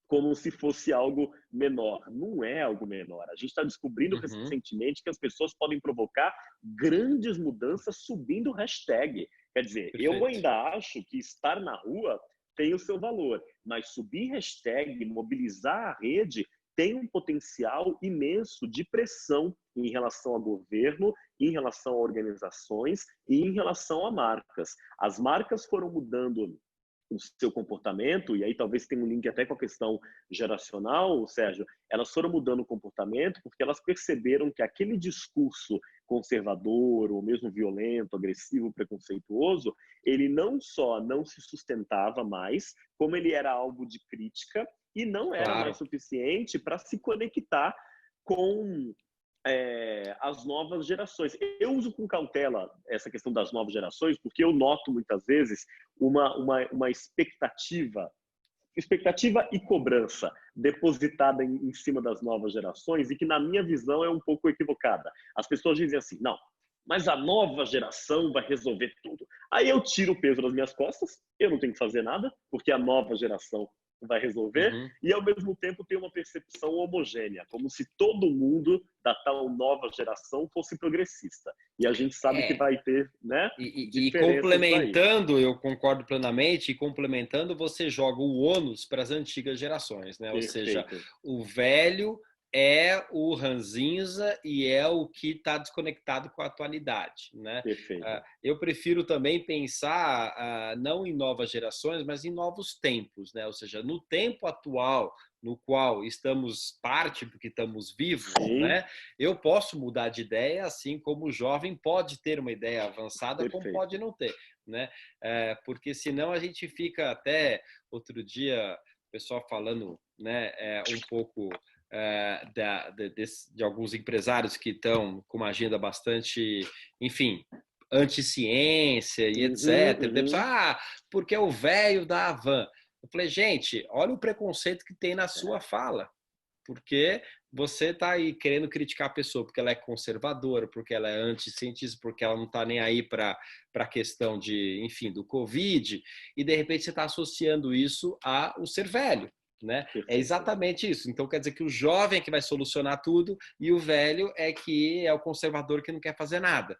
como se fosse algo menor. Não é algo menor. A gente está descobrindo recentemente que as pessoas podem provocar grandes mudanças subindo hashtag. Quer dizer, Perfeito. Eu ainda acho que estar na rua tem o seu valor, mas subir hashtag, mobilizar a rede, tem um potencial imenso de pressão em relação ao governo, em relação a organizações e em relação a marcas. As marcas foram mudando o seu comportamento, e aí talvez tenha um link até com a questão geracional, Sérgio, elas foram mudando o comportamento porque elas perceberam que aquele discurso conservador, ou mesmo violento, agressivo, preconceituoso, ele não só não se sustentava mais, como ele era algo de crítica e não era mais suficiente para se conectar com as novas gerações. Eu uso com cautela essa questão das novas gerações, porque eu noto muitas vezes uma expectativa e cobrança depositada em cima das novas gerações e que, na minha visão, é um pouco equivocada. As pessoas dizem assim, não, mas a nova geração vai resolver tudo. Aí eu tiro o peso das minhas costas, eu não tenho que fazer nada, porque a nova geração vai resolver, e ao mesmo tempo tem uma percepção homogênea, como se todo mundo da tal nova geração fosse progressista. E a gente sabe que vai ter, né, e complementando, eu concordo plenamente, e complementando, você joga o ônus para as antigas gerações, né? Ou seja, o velho é o ranzinza e é o que está desconectado com a atualidade, né? Eu prefiro também pensar não em novas gerações, mas em novos tempos, né? Ou seja, no tempo atual, no qual estamos parte porque estamos vivos, né? Eu posso mudar de ideia, assim como o jovem pode ter uma ideia avançada, como pode não ter, né? Porque senão a gente fica até outro dia o pessoal falando, né? Um pouco de alguns empresários que estão com uma agenda bastante, enfim, anti-ciência e etc. Porque é o velho da Havan. Eu falei, gente, olha o preconceito que tem na sua fala, porque você está aí querendo criticar a pessoa porque ela é conservadora, porque ela é anti-cientista, porque ela não está nem aí para a questão de, enfim, do Covid, e de repente você está associando isso ao ser velho. Né? É exatamente isso. Então quer dizer que o jovem é que vai solucionar tudo e o velho é que é o conservador que não quer fazer nada.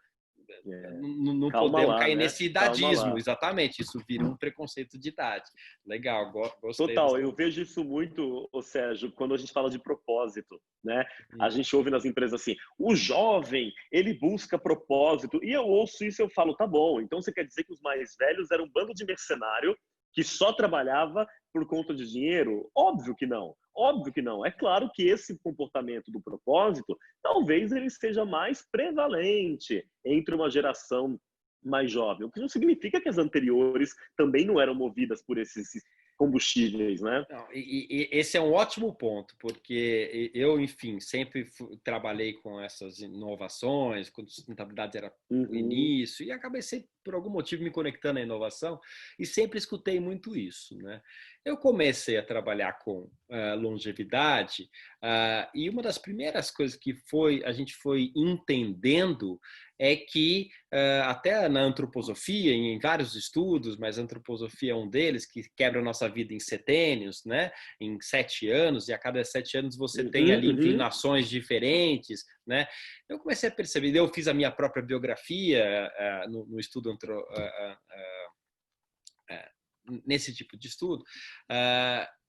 Não podemos cair nesse idadismo, exatamente. Isso vira um preconceito de idade. Legal, gostei. Total, eu vejo isso muito, Sérgio, quando a gente fala de propósito, né? A gente ouve nas empresas assim, o jovem, ele busca propósito. E eu ouço isso e eu falo, tá bom, então você quer dizer que os mais velhos eram um bando de mercenário que só trabalhava por conta de dinheiro? Óbvio que não. Óbvio que não. É claro que esse comportamento do propósito, talvez ele seja mais prevalente entre uma geração mais jovem, o que não significa que as anteriores também não eram movidas por esses combustíveis, né? Não, e esse é um ótimo ponto, porque eu, enfim, sempre trabalhei com essas inovações, quando sustentabilidade era o início, e acabei sempre, por algum motivo, me conectando à inovação, e sempre escutei muito isso, né? Eu comecei a trabalhar com longevidade, e uma das primeiras coisas que a gente foi entendendo é que até na antroposofia, em vários estudos, mas a antroposofia é um deles, que quebra a nossa vida em setênios, né? Em 7 anos, e a cada 7 anos você tem ali uhum. inclinações diferentes, né? Eu comecei a perceber, eu fiz a minha própria biografia no estudo nesse tipo de estudo,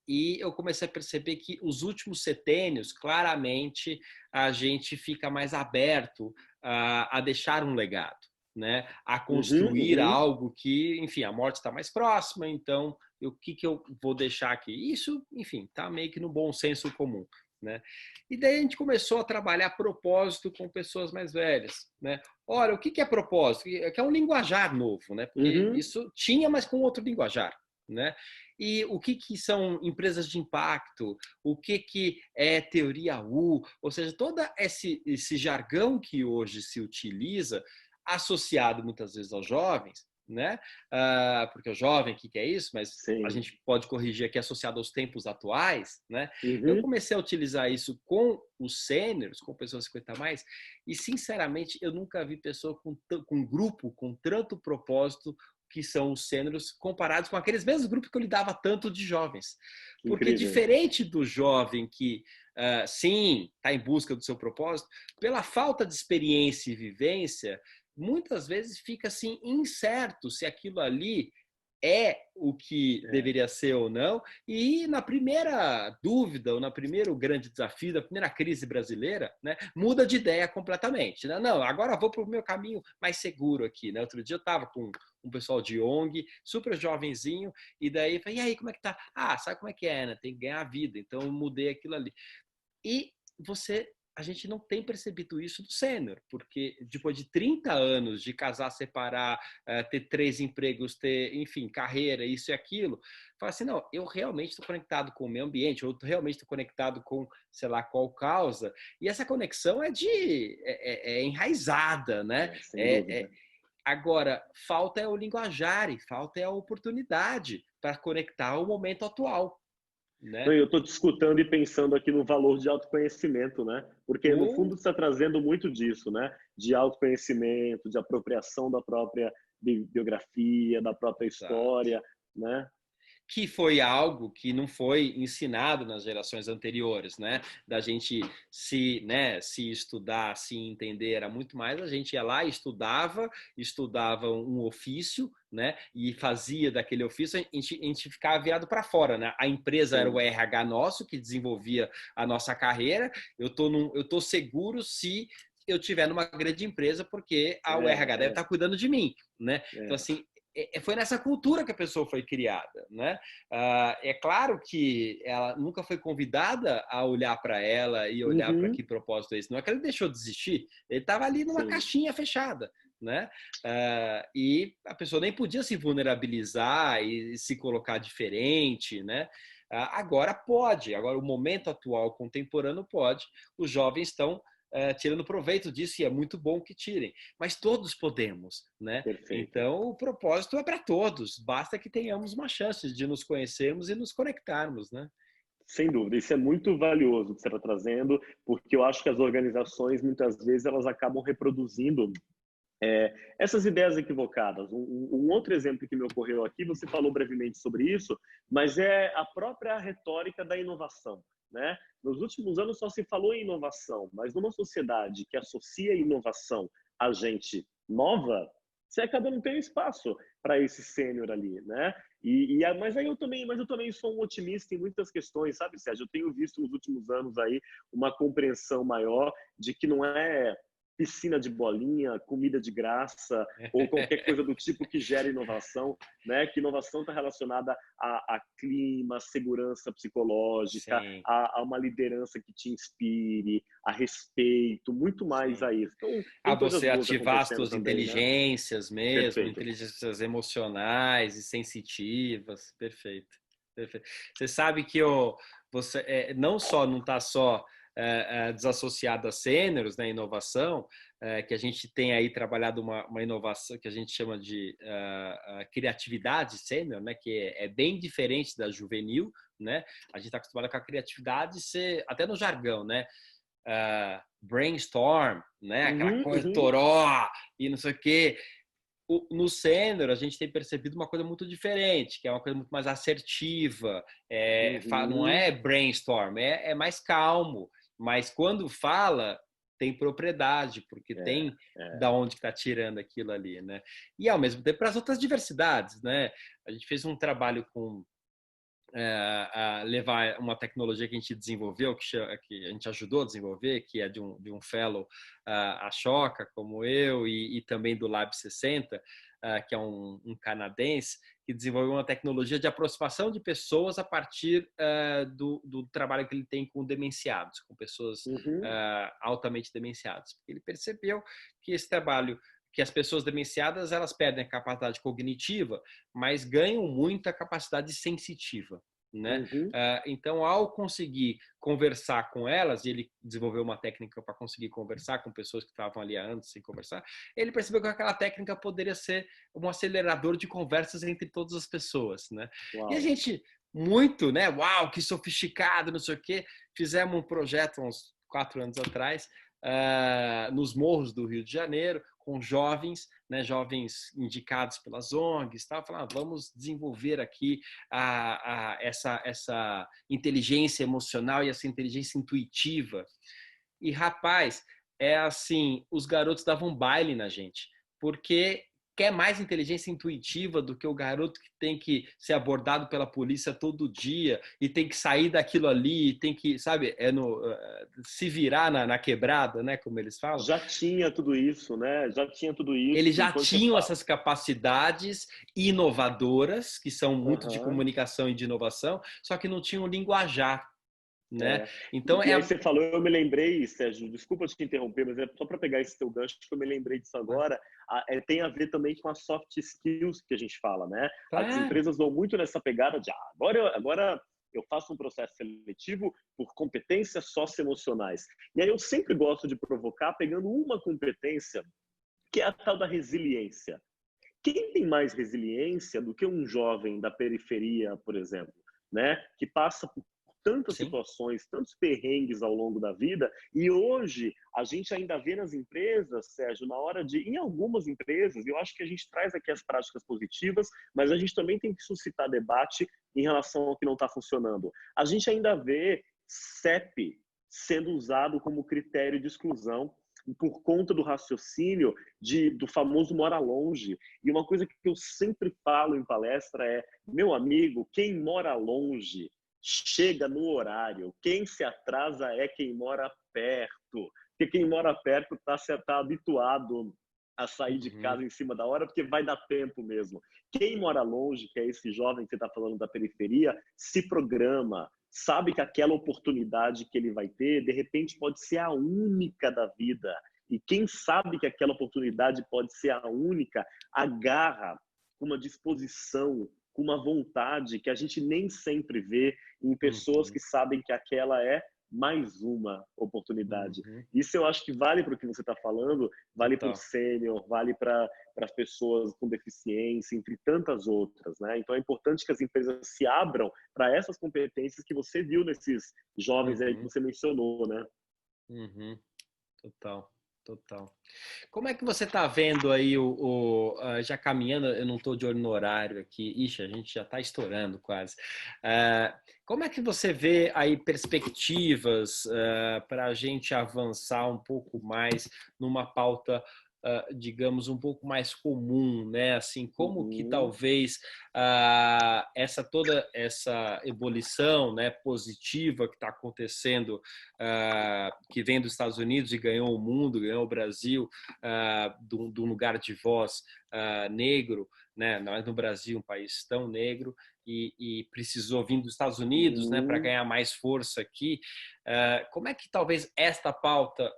e eu comecei a perceber que os últimos setênios, claramente, a gente fica mais aberto a deixar um legado, né? A Uhum, construir uhum. algo que, enfim, a morte está mais próxima, então o que eu vou deixar aqui? Isso, enfim, está meio que no bom senso comum, né? E daí a gente começou a trabalhar propósito com pessoas mais velhas, né? Olha, o que é propósito? Que é um linguajar novo, né? Porque Uhum. isso tinha, mas com outro linguajar, né? E o que são empresas de impacto? O que é teoria U? Ou seja, todo esse jargão que hoje se utiliza, associado muitas vezes aos jovens, né? Porque o jovem, o que é isso? Mas a Sim. gente pode corrigir aqui associado aos tempos atuais, né? Eu Uhum. comecei a utilizar isso com os sêniors, com pessoas 50 a mais, e sinceramente eu nunca vi pessoa com um grupo com tanto propósito que são os sêniors comparados com aqueles mesmos grupos que eu lidava tanto de jovens. Porque Incrível. diferente do jovem que, sim, está em busca do seu propósito, pela falta de experiência e vivência, muitas vezes fica assim incerto se aquilo ali é o que É. deveria ser ou não, e na primeira dúvida, ou na primeiro grande desafio, da primeira crise brasileira, né, muda de ideia completamente. Né? Não, agora vou para o meu caminho mais seguro aqui. Né? Outro dia eu estava com um pessoal de ONG, super jovenzinho, e daí falei, e aí, como é que tá? Ah, sabe como é que é, né? Tem que ganhar a vida, então eu mudei aquilo ali. E a gente não tem percebido isso do sênior, porque depois de 30 anos de casar, separar, ter 3 empregos, ter, enfim, carreira, isso e aquilo, fala assim, não, eu realmente estou conectado com o meio ambiente, eu realmente estou conectado com, sei lá, qual causa, e essa conexão é enraizada, né? Sem dúvida. Agora, falta é o linguajar, e falta é a oportunidade para conectar o momento atual, Não, né? eu estou te escutando e pensando aqui no valor de autoconhecimento, né? Porque no fundo Ou, você está trazendo muito disso, né? De autoconhecimento, de apropriação da própria biografia, da própria exato. história, né? Que foi algo que não foi ensinado nas gerações anteriores, né? Da gente se estudar, se entender, era muito mais a gente ia lá, estudava um ofício, né? E fazia daquele ofício, a gente ficava virado para fora, né? A empresa era o Sim, RH nosso que desenvolvia a nossa carreira. Eu tô seguro se eu tiver numa grande empresa porque o RH deve estar é, cuidando de mim, né? Então é, assim, foi nessa cultura que a pessoa foi criada, né? É claro que ela nunca foi convidada a olhar para ela e olhar para que uhum, propósito é esse. Não é que ele deixou de existir, ele estava ali numa sim, caixinha fechada, né? E a pessoa nem podia se vulnerabilizar e se colocar diferente, né? Agora pode, agora o momento atual contemporâneo pode. Os jovens estão tirando proveito disso e é muito bom que tirem, mas todos podemos, né? perfeito. Então o propósito é para todos, basta que tenhamos uma chance de nos conhecermos e nos conectarmos, né? Sem dúvida, isso é muito valioso que você está trazendo, porque eu acho que as organizações, muitas vezes, elas acabam reproduzindo essas ideias equivocadas. Um outro exemplo que me ocorreu aqui, você falou brevemente sobre isso, mas é a própria retórica da inovação. Né? Nos últimos anos só se falou em inovação, mas numa sociedade que associa inovação a gente nova, você acaba não tendo espaço para esse sênior ali, né? Mas eu também sou um otimista em muitas questões, sabe, Sérgio? Eu tenho visto nos últimos anos aí uma compreensão maior de que não é piscina de bolinha, comida de graça ou qualquer coisa do tipo que gere inovação, né? Que inovação está relacionada a clima, segurança psicológica, Sim, a uma liderança que te inspire, a respeito, muito mais sim. a isso. Então, A tem coisas você boas ativar as acontecendo suas também, né? inteligências mesmo, Perfeito. inteligências emocionais e sensitivas, perfeito, perfeito. Você sabe que você não só não está só desassociado a sêniores na inovação, que a gente tem aí trabalhado uma inovação que a gente chama de criatividade sênior, né, que é bem diferente da juvenil, né? A gente está acostumado com a criatividade ser até no jargão, né? brainstorm, né? Aquela Uhum, coisa uhum. toró e não sei o quê. No sênior, a gente tem percebido uma coisa muito diferente, que é uma coisa muito mais assertiva, não Uhum. é brainstorm, é mais calmo, mas quando fala, tem propriedade, porque É, tem é. da onde está tirando aquilo ali, né? E ao mesmo tempo para as outras diversidades, né? A gente fez um trabalho com a levar uma tecnologia que a gente desenvolveu, que a gente ajudou a desenvolver, que é de um fellow, a Choca, como eu, e também do Lab 60, que é um canadense, que desenvolveu uma tecnologia de aproximação de pessoas a partir do trabalho que ele tem com demenciados, com pessoas Uhum. altamente demenciadas. Ele percebeu que esse trabalho, que as pessoas demenciadas, elas perdem a capacidade cognitiva, mas ganham muita capacidade sensitiva, né? Uhum. Então, ao conseguir conversar com elas, e ele desenvolveu uma técnica para conseguir conversar com pessoas que estavam ali há anos sem conversar, ele percebeu que aquela técnica poderia ser um acelerador de conversas entre todas as pessoas, né? E a Uau. gente, muito, né? Uau, que sofisticado, não sei o quê. Fizemos um projeto uns 4 anos atrás, nos morros do Rio de Janeiro, com jovens, né, jovens indicados pelas ONGs, tal, falando, vamos desenvolver aqui essa inteligência emocional e essa inteligência intuitiva. E, rapaz, é assim, os garotos davam baile na gente, porque quer mais inteligência intuitiva do que o garoto que tem que ser abordado pela polícia todo dia e tem que sair daquilo ali, e tem que, sabe, se virar na quebrada, né, como eles falam. Já tinha tudo isso, né? Já tinha tudo Eles isso. E já quando você tinham fala. essas capacidades inovadoras, que são muito de Aham. comunicação e de inovação, só que não tinham linguajar, né? É. Então, E aí você falou, eu me lembrei, Sérgio, desculpa te interromper, mas é só para pegar esse teu gancho que eu me lembrei disso agora, tem a ver também com as soft skills que a gente fala, né? As claro, empresas vão muito nessa pegada de agora eu faço um processo seletivo por competências socioemocionais. E aí eu sempre gosto de provocar pegando uma competência que é a tal da resiliência. Quem tem mais resiliência do que um jovem da periferia, por exemplo, né? Que passa por tantas sim. situações, tantos perrengues ao longo da vida, e hoje a gente ainda vê nas empresas, Sérgio, na hora de, em algumas empresas, eu acho que a gente traz aqui as práticas positivas, mas a gente também tem que suscitar debate em relação ao que não está funcionando. A gente ainda vê CEP sendo usado como critério de exclusão por conta do raciocínio do famoso mora longe. E uma coisa que eu sempre falo em palestra é, meu amigo, quem mora longe chega no horário. Quem se atrasa é quem mora perto. Porque quem mora perto tá habituado a sair de Uhum, casa em cima da hora, porque vai dar tempo mesmo. Quem mora longe, que é esse jovem que você está falando da periferia, se programa, sabe que aquela oportunidade que ele vai ter, de repente, pode ser a única da vida. E quem sabe que aquela oportunidade pode ser a única, agarra com uma disposição, com uma vontade que a gente nem sempre vê em pessoas que uhum, sabem que aquela é mais uma oportunidade. uhum, Isso eu acho que vale para o que você está falando, vale para o total. sênior, vale para as pessoas com deficiência, entre tantas outras, né? Então é importante que as empresas se abram para essas competências que você viu nesses jovens aí que Uhum, você mencionou, né? uhum, total. Total. Como é que você está vendo aí já caminhando? Eu não estou de olho no horário aqui. Ixi, a gente já está estourando quase. Como é que você vê aí perspectivas para a gente avançar um pouco mais numa pauta, digamos, um pouco mais comum, né? Assim, como que Uhum. talvez toda essa ebulição, né, positiva que está acontecendo, que vem dos Estados Unidos e ganhou o mundo, ganhou o Brasil, do lugar de voz negro, né? Nós no Brasil, um país tão negro, e precisou vir dos Estados Unidos, né, para Uhum. ganhar mais força aqui. Como é que talvez esta pauta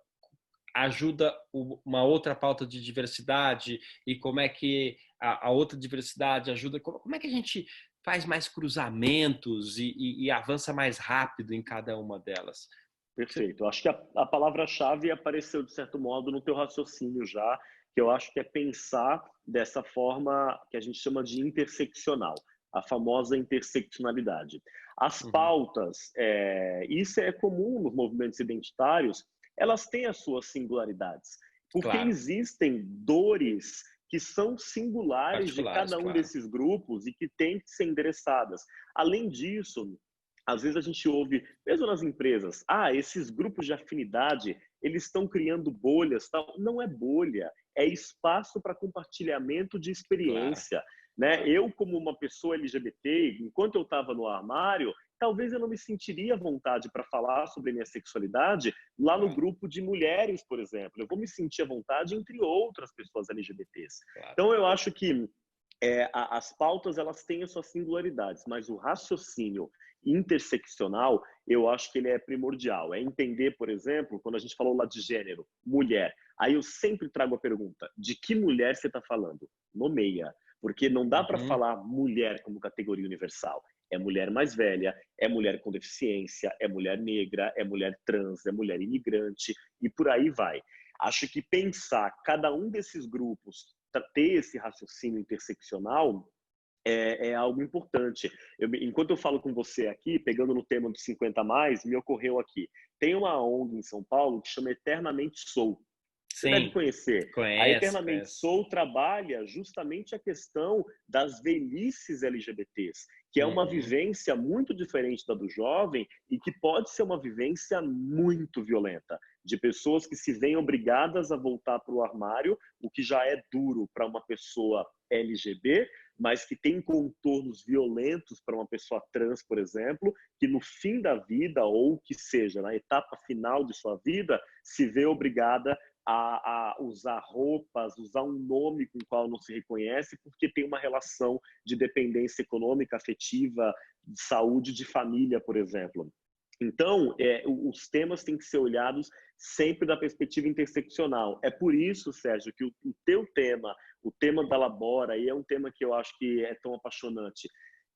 ajuda uma outra pauta de diversidade e como é que a outra diversidade ajuda? Como é que a gente faz mais cruzamentos e avança mais rápido em cada uma delas? Você... Perfeito. Eu acho que a palavra-chave apareceu, de certo modo, no teu raciocínio já, que eu acho que é pensar dessa forma que a gente chama de interseccional, a famosa interseccionalidade. As Uhum, pautas, isso é comum nos movimentos identitários, elas têm as suas singularidades. Porque Claro, existem dores que são singulares de particulares, cada um claro. desses grupos e que têm que ser endereçadas. Além disso, às vezes a gente ouve, mesmo nas empresas, esses grupos de afinidade, eles estão criando bolhas, tal. Não é bolha, é espaço para compartilhamento de Claro, experiência, né? claro. Eu, como uma pessoa LGBT, enquanto eu estava no armário, talvez eu não me sentiria à vontade para falar sobre minha sexualidade lá no Claro, grupo de mulheres, por exemplo. Eu vou me sentir à vontade entre outras pessoas LGBTs. claro. Então, eu acho que as pautas elas têm as suas singularidades, mas o raciocínio interseccional, eu acho que ele é primordial. É entender, por exemplo, quando a gente falou lá de gênero, mulher. Aí eu sempre trago a pergunta: de que mulher você está falando? Nomeia. Porque não dá para Uhum. falar mulher como categoria universal. É mulher mais velha, é mulher com deficiência, é mulher negra, é mulher trans, é mulher imigrante e por aí vai. Acho que pensar cada um desses grupos, ter esse raciocínio interseccional, é algo importante. Enquanto eu falo com você aqui, pegando no tema dos 50 a mais, me ocorreu aqui. Tem uma ONG em São Paulo que chama Eternamente Sou. Você deve Sim, conhecer. A conhece, Eternamente conhece. Soul trabalha justamente a questão das velhices LGBTs, que é uma Uhum. vivência muito diferente da do jovem e que pode ser uma vivência muito violenta, de pessoas que se veem obrigadas a voltar para o armário, o que já é duro para uma pessoa LGBT, mas que tem contornos violentos para uma pessoa trans, por exemplo, que no fim da vida, ou que seja, na etapa final de sua vida, se vê obrigada a usar roupas, usar um nome com o qual não se reconhece, porque tem uma relação de dependência econômica, afetiva, de saúde, de família, por exemplo. Então, os temas têm que ser olhados sempre da perspectiva interseccional. É por isso, Sérgio, que o teu tema, o tema da Labora, e é um tema que eu acho que é tão apaixonante.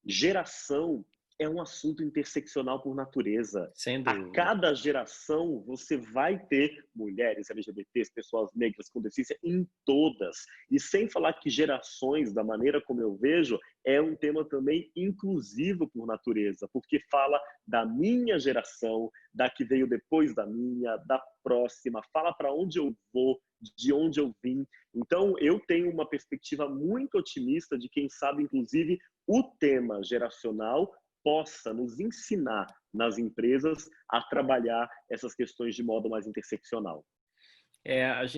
Geração é um assunto interseccional por natureza. Sem A dúvida. cada geração, você vai ter mulheres LGBTs, pessoas negras com deficiência, em todas. E sem falar que gerações, da maneira como eu vejo, é um tema também inclusivo por natureza, porque fala da minha geração, da que veio depois da minha, da próxima, fala para onde eu vou, de onde eu vim. Então, eu tenho uma perspectiva muito otimista de quem sabe, inclusive, o tema geracional possa nos ensinar nas empresas a trabalhar essas questões de modo mais interseccional.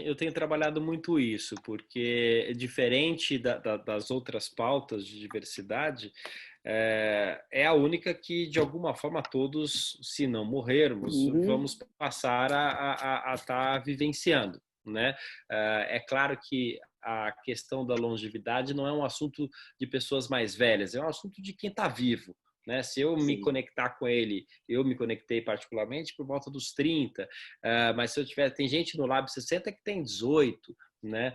Eu tenho trabalhado muito isso, porque diferente das outras pautas de diversidade, é a única que, de alguma forma, todos, se não morrermos, Uhum, vamos passar a estar vivenciando, né? É claro que a questão da longevidade não é um assunto de pessoas mais velhas, é um assunto de quem está vivo. Né? Se eu me sim. conectar com ele, eu me conectei particularmente por volta dos 30, mas se eu tiver, tem gente no Lab 60 que tem 18, né?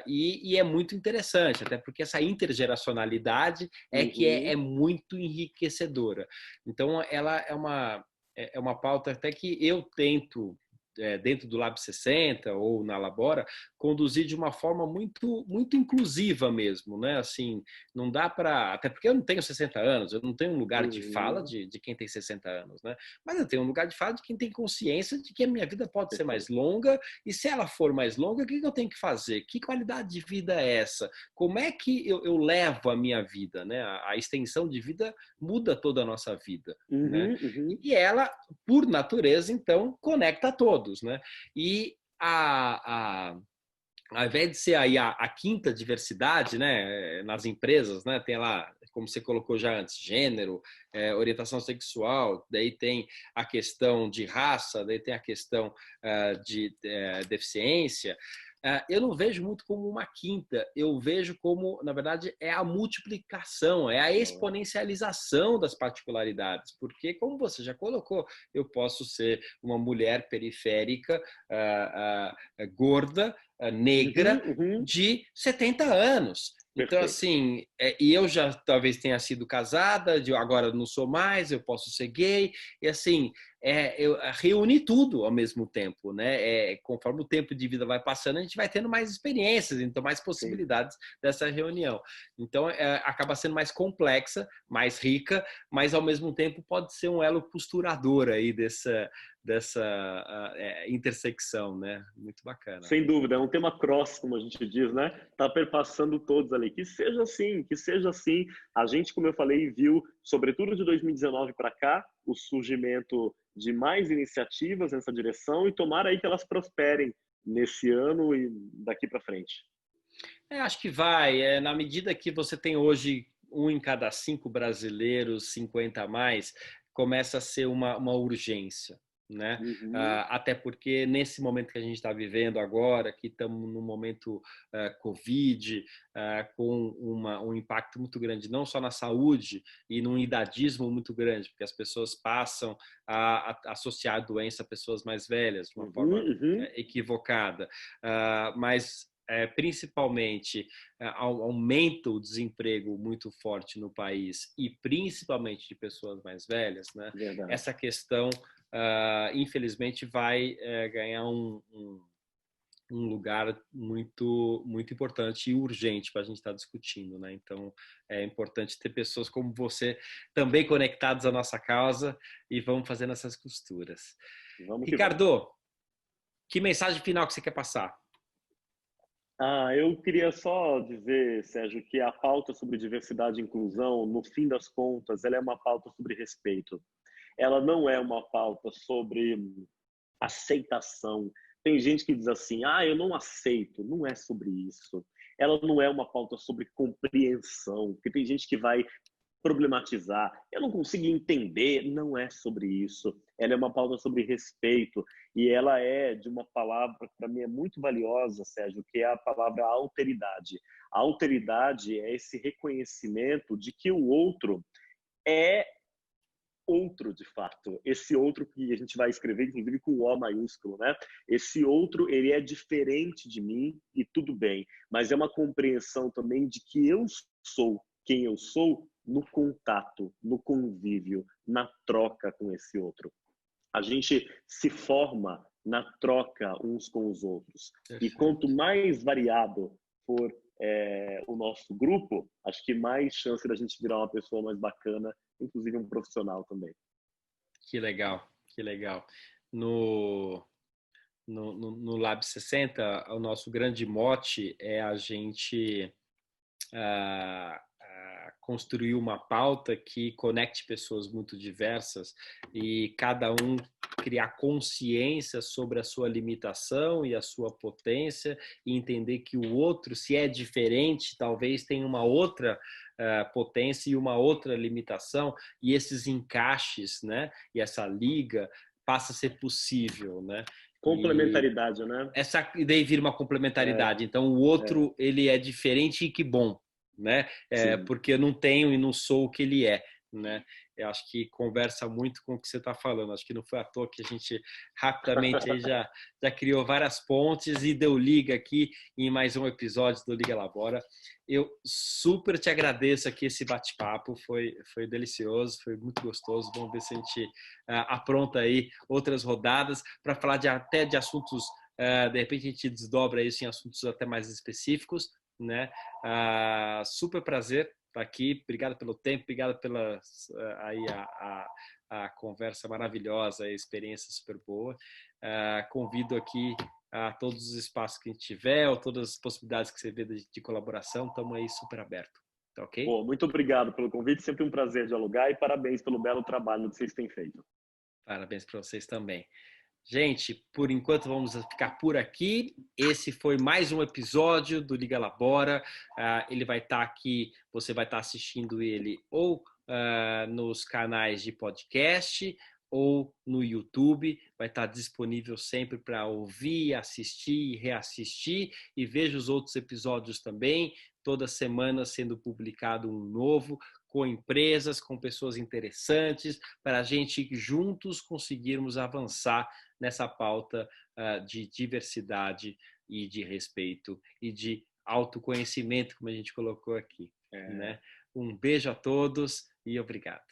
E é muito interessante, até porque essa intergeracionalidade é que é Uhum, muito enriquecedora. Então, ela é uma pauta até que eu tento, dentro do Lab 60 ou na Labora, conduzir de uma forma muito inclusiva mesmo, né? Assim, não dá para, até porque eu não tenho 60 anos, eu não tenho um lugar de fala uhum. de quem tem 60 anos, né? Mas eu tenho um lugar de fala de quem tem consciência de que a minha vida pode ser mais Perfeito. longa, e se ela for mais longa, o que eu tenho que fazer? Que qualidade de vida é essa? Como é que eu levo a minha vida, né? A extensão de vida muda toda a nossa vida, né? Uhum, uhum. E ela, por natureza, então, conecta a todos, né? E ao invés de ser aí a quinta diversidade, né, nas empresas, né, tem lá, como você colocou já antes, gênero, orientação sexual, daí tem a questão de raça, daí tem a questão de deficiência. Eu não vejo muito como uma quinta, eu vejo como, na verdade, é a multiplicação, é a Boa. exponencialização das particularidades, porque, como você já colocou, eu posso ser uma mulher periférica, gorda, negra, Uhum, uhum. de 70 anos. Então, Perfeito. assim, e eu já talvez tenha sido casada, agora não sou mais, eu posso ser gay, e assim, reúne tudo ao mesmo tempo, né? Conforme o tempo de vida vai passando, a gente vai tendo mais experiências, então mais Sim. possibilidades dessa reunião. Então, acaba sendo mais complexa, mais rica, mas ao mesmo tempo pode ser um elo costurador aí dessa intersecção, né? Muito bacana. Sem dúvida, é um tema cross, como a gente diz, né? Tá perpassando todos ali. Que seja assim, que seja assim. A gente, como eu falei, viu, sobretudo de 2019 para cá, o surgimento de mais iniciativas nessa direção e tomara aí que elas prosperem nesse ano e daqui para frente. Acho que vai. Na medida que você tem hoje um em cada 5 brasileiros, 50 a mais, começa a ser uma urgência, né? Uhum. Até porque nesse momento que a gente está vivendo agora, que estamos num momento Covid, com um impacto muito grande, não só na saúde e num idadismo muito grande, porque as pessoas passam a associar a doença a pessoas mais velhas de uma Uhum, forma uhum. equivocada, mas principalmente aumenta o desemprego muito forte no país e principalmente de pessoas mais velhas, né? Verdade. Essa questão, infelizmente, vai ganhar um lugar muito muito importante e urgente para a gente estar discutindo, né? Então é importante ter pessoas como você também conectadas à nossa causa e vamos fazendo essas costuras. Vamos que vamos. Ricardo, que mensagem final que você quer passar? Eu queria só dizer, Sérgio, que a pauta sobre diversidade e inclusão, no fim das contas, ela é uma pauta sobre respeito. Ela não é uma pauta sobre aceitação. Tem gente que diz assim: eu não aceito. Não é sobre isso. Ela não é uma pauta sobre compreensão, porque tem gente que vai problematizar. Eu não consigo entender. Não é sobre isso. Ela é uma pauta sobre respeito e ela é de uma palavra que para mim é muito valiosa, Sérgio, que é a palavra alteridade. A alteridade é esse reconhecimento de que o outro é outro de fato. Esse outro que a gente vai escrever, inclusive com o O maiúsculo, né? Esse outro, ele é diferente de mim e tudo bem, mas é uma compreensão também de que eu sou quem eu sou no contato, no convívio, na troca com esse outro. A gente se forma na troca uns com os outros. E quanto Perfeito. mais variado for o nosso grupo, acho que mais chance da gente virar uma pessoa mais bacana, inclusive um profissional também. Que legal, que legal. No, no Lab 60, o nosso grande mote é a gente construir uma pauta que conecte pessoas muito diversas e cada um criar consciência sobre a sua limitação e a sua potência e entender que o outro, se é diferente, talvez tenha uma outra potência e uma outra limitação e esses encaixes, né? E essa liga passa a ser possível, né? E Complementaridade, né? e daí vira uma É, complementaridade. Então o é, outro ele é diferente e que bom, né? sim. Porque eu não tenho e não sou o que ele é, né? Eu acho que conversa muito com o que você está falando. Acho que não foi à toa que a gente rapidamente aí já criou várias pontes e deu liga aqui em mais um episódio do Liga Labora. Eu super te agradeço aqui esse bate-papo, foi delicioso, foi muito gostoso. Vamos ver se a gente apronta aí outras rodadas para falar até de assuntos, de repente a gente desdobra isso em assuntos até mais específicos, né? Super prazer estar aqui. Obrigado pelo tempo, obrigado pela aí a conversa maravilhosa, a experiência super boa. Convido aqui a todos os espaços que a gente tiver, ou todas as possibilidades que você vê de colaboração, estamos aí super aberto. Tá ok? Pô, muito obrigado pelo convite, sempre um prazer dialogar e parabéns pelo belo trabalho que vocês têm feito. Parabéns para vocês também. Gente, por enquanto vamos ficar por aqui. Esse foi mais um episódio do Liga Labora. Ele vai estar aqui, você vai estar assistindo ele ou nos canais de podcast ou no YouTube. Vai estar disponível sempre para ouvir, assistir e reassistir. E veja os outros episódios também. Toda semana sendo publicado um novo, com empresas, com pessoas interessantes, para a gente juntos conseguirmos avançar nessa pauta de diversidade e de respeito e de autoconhecimento, como a gente colocou aqui, né? Um beijo a todos e obrigado.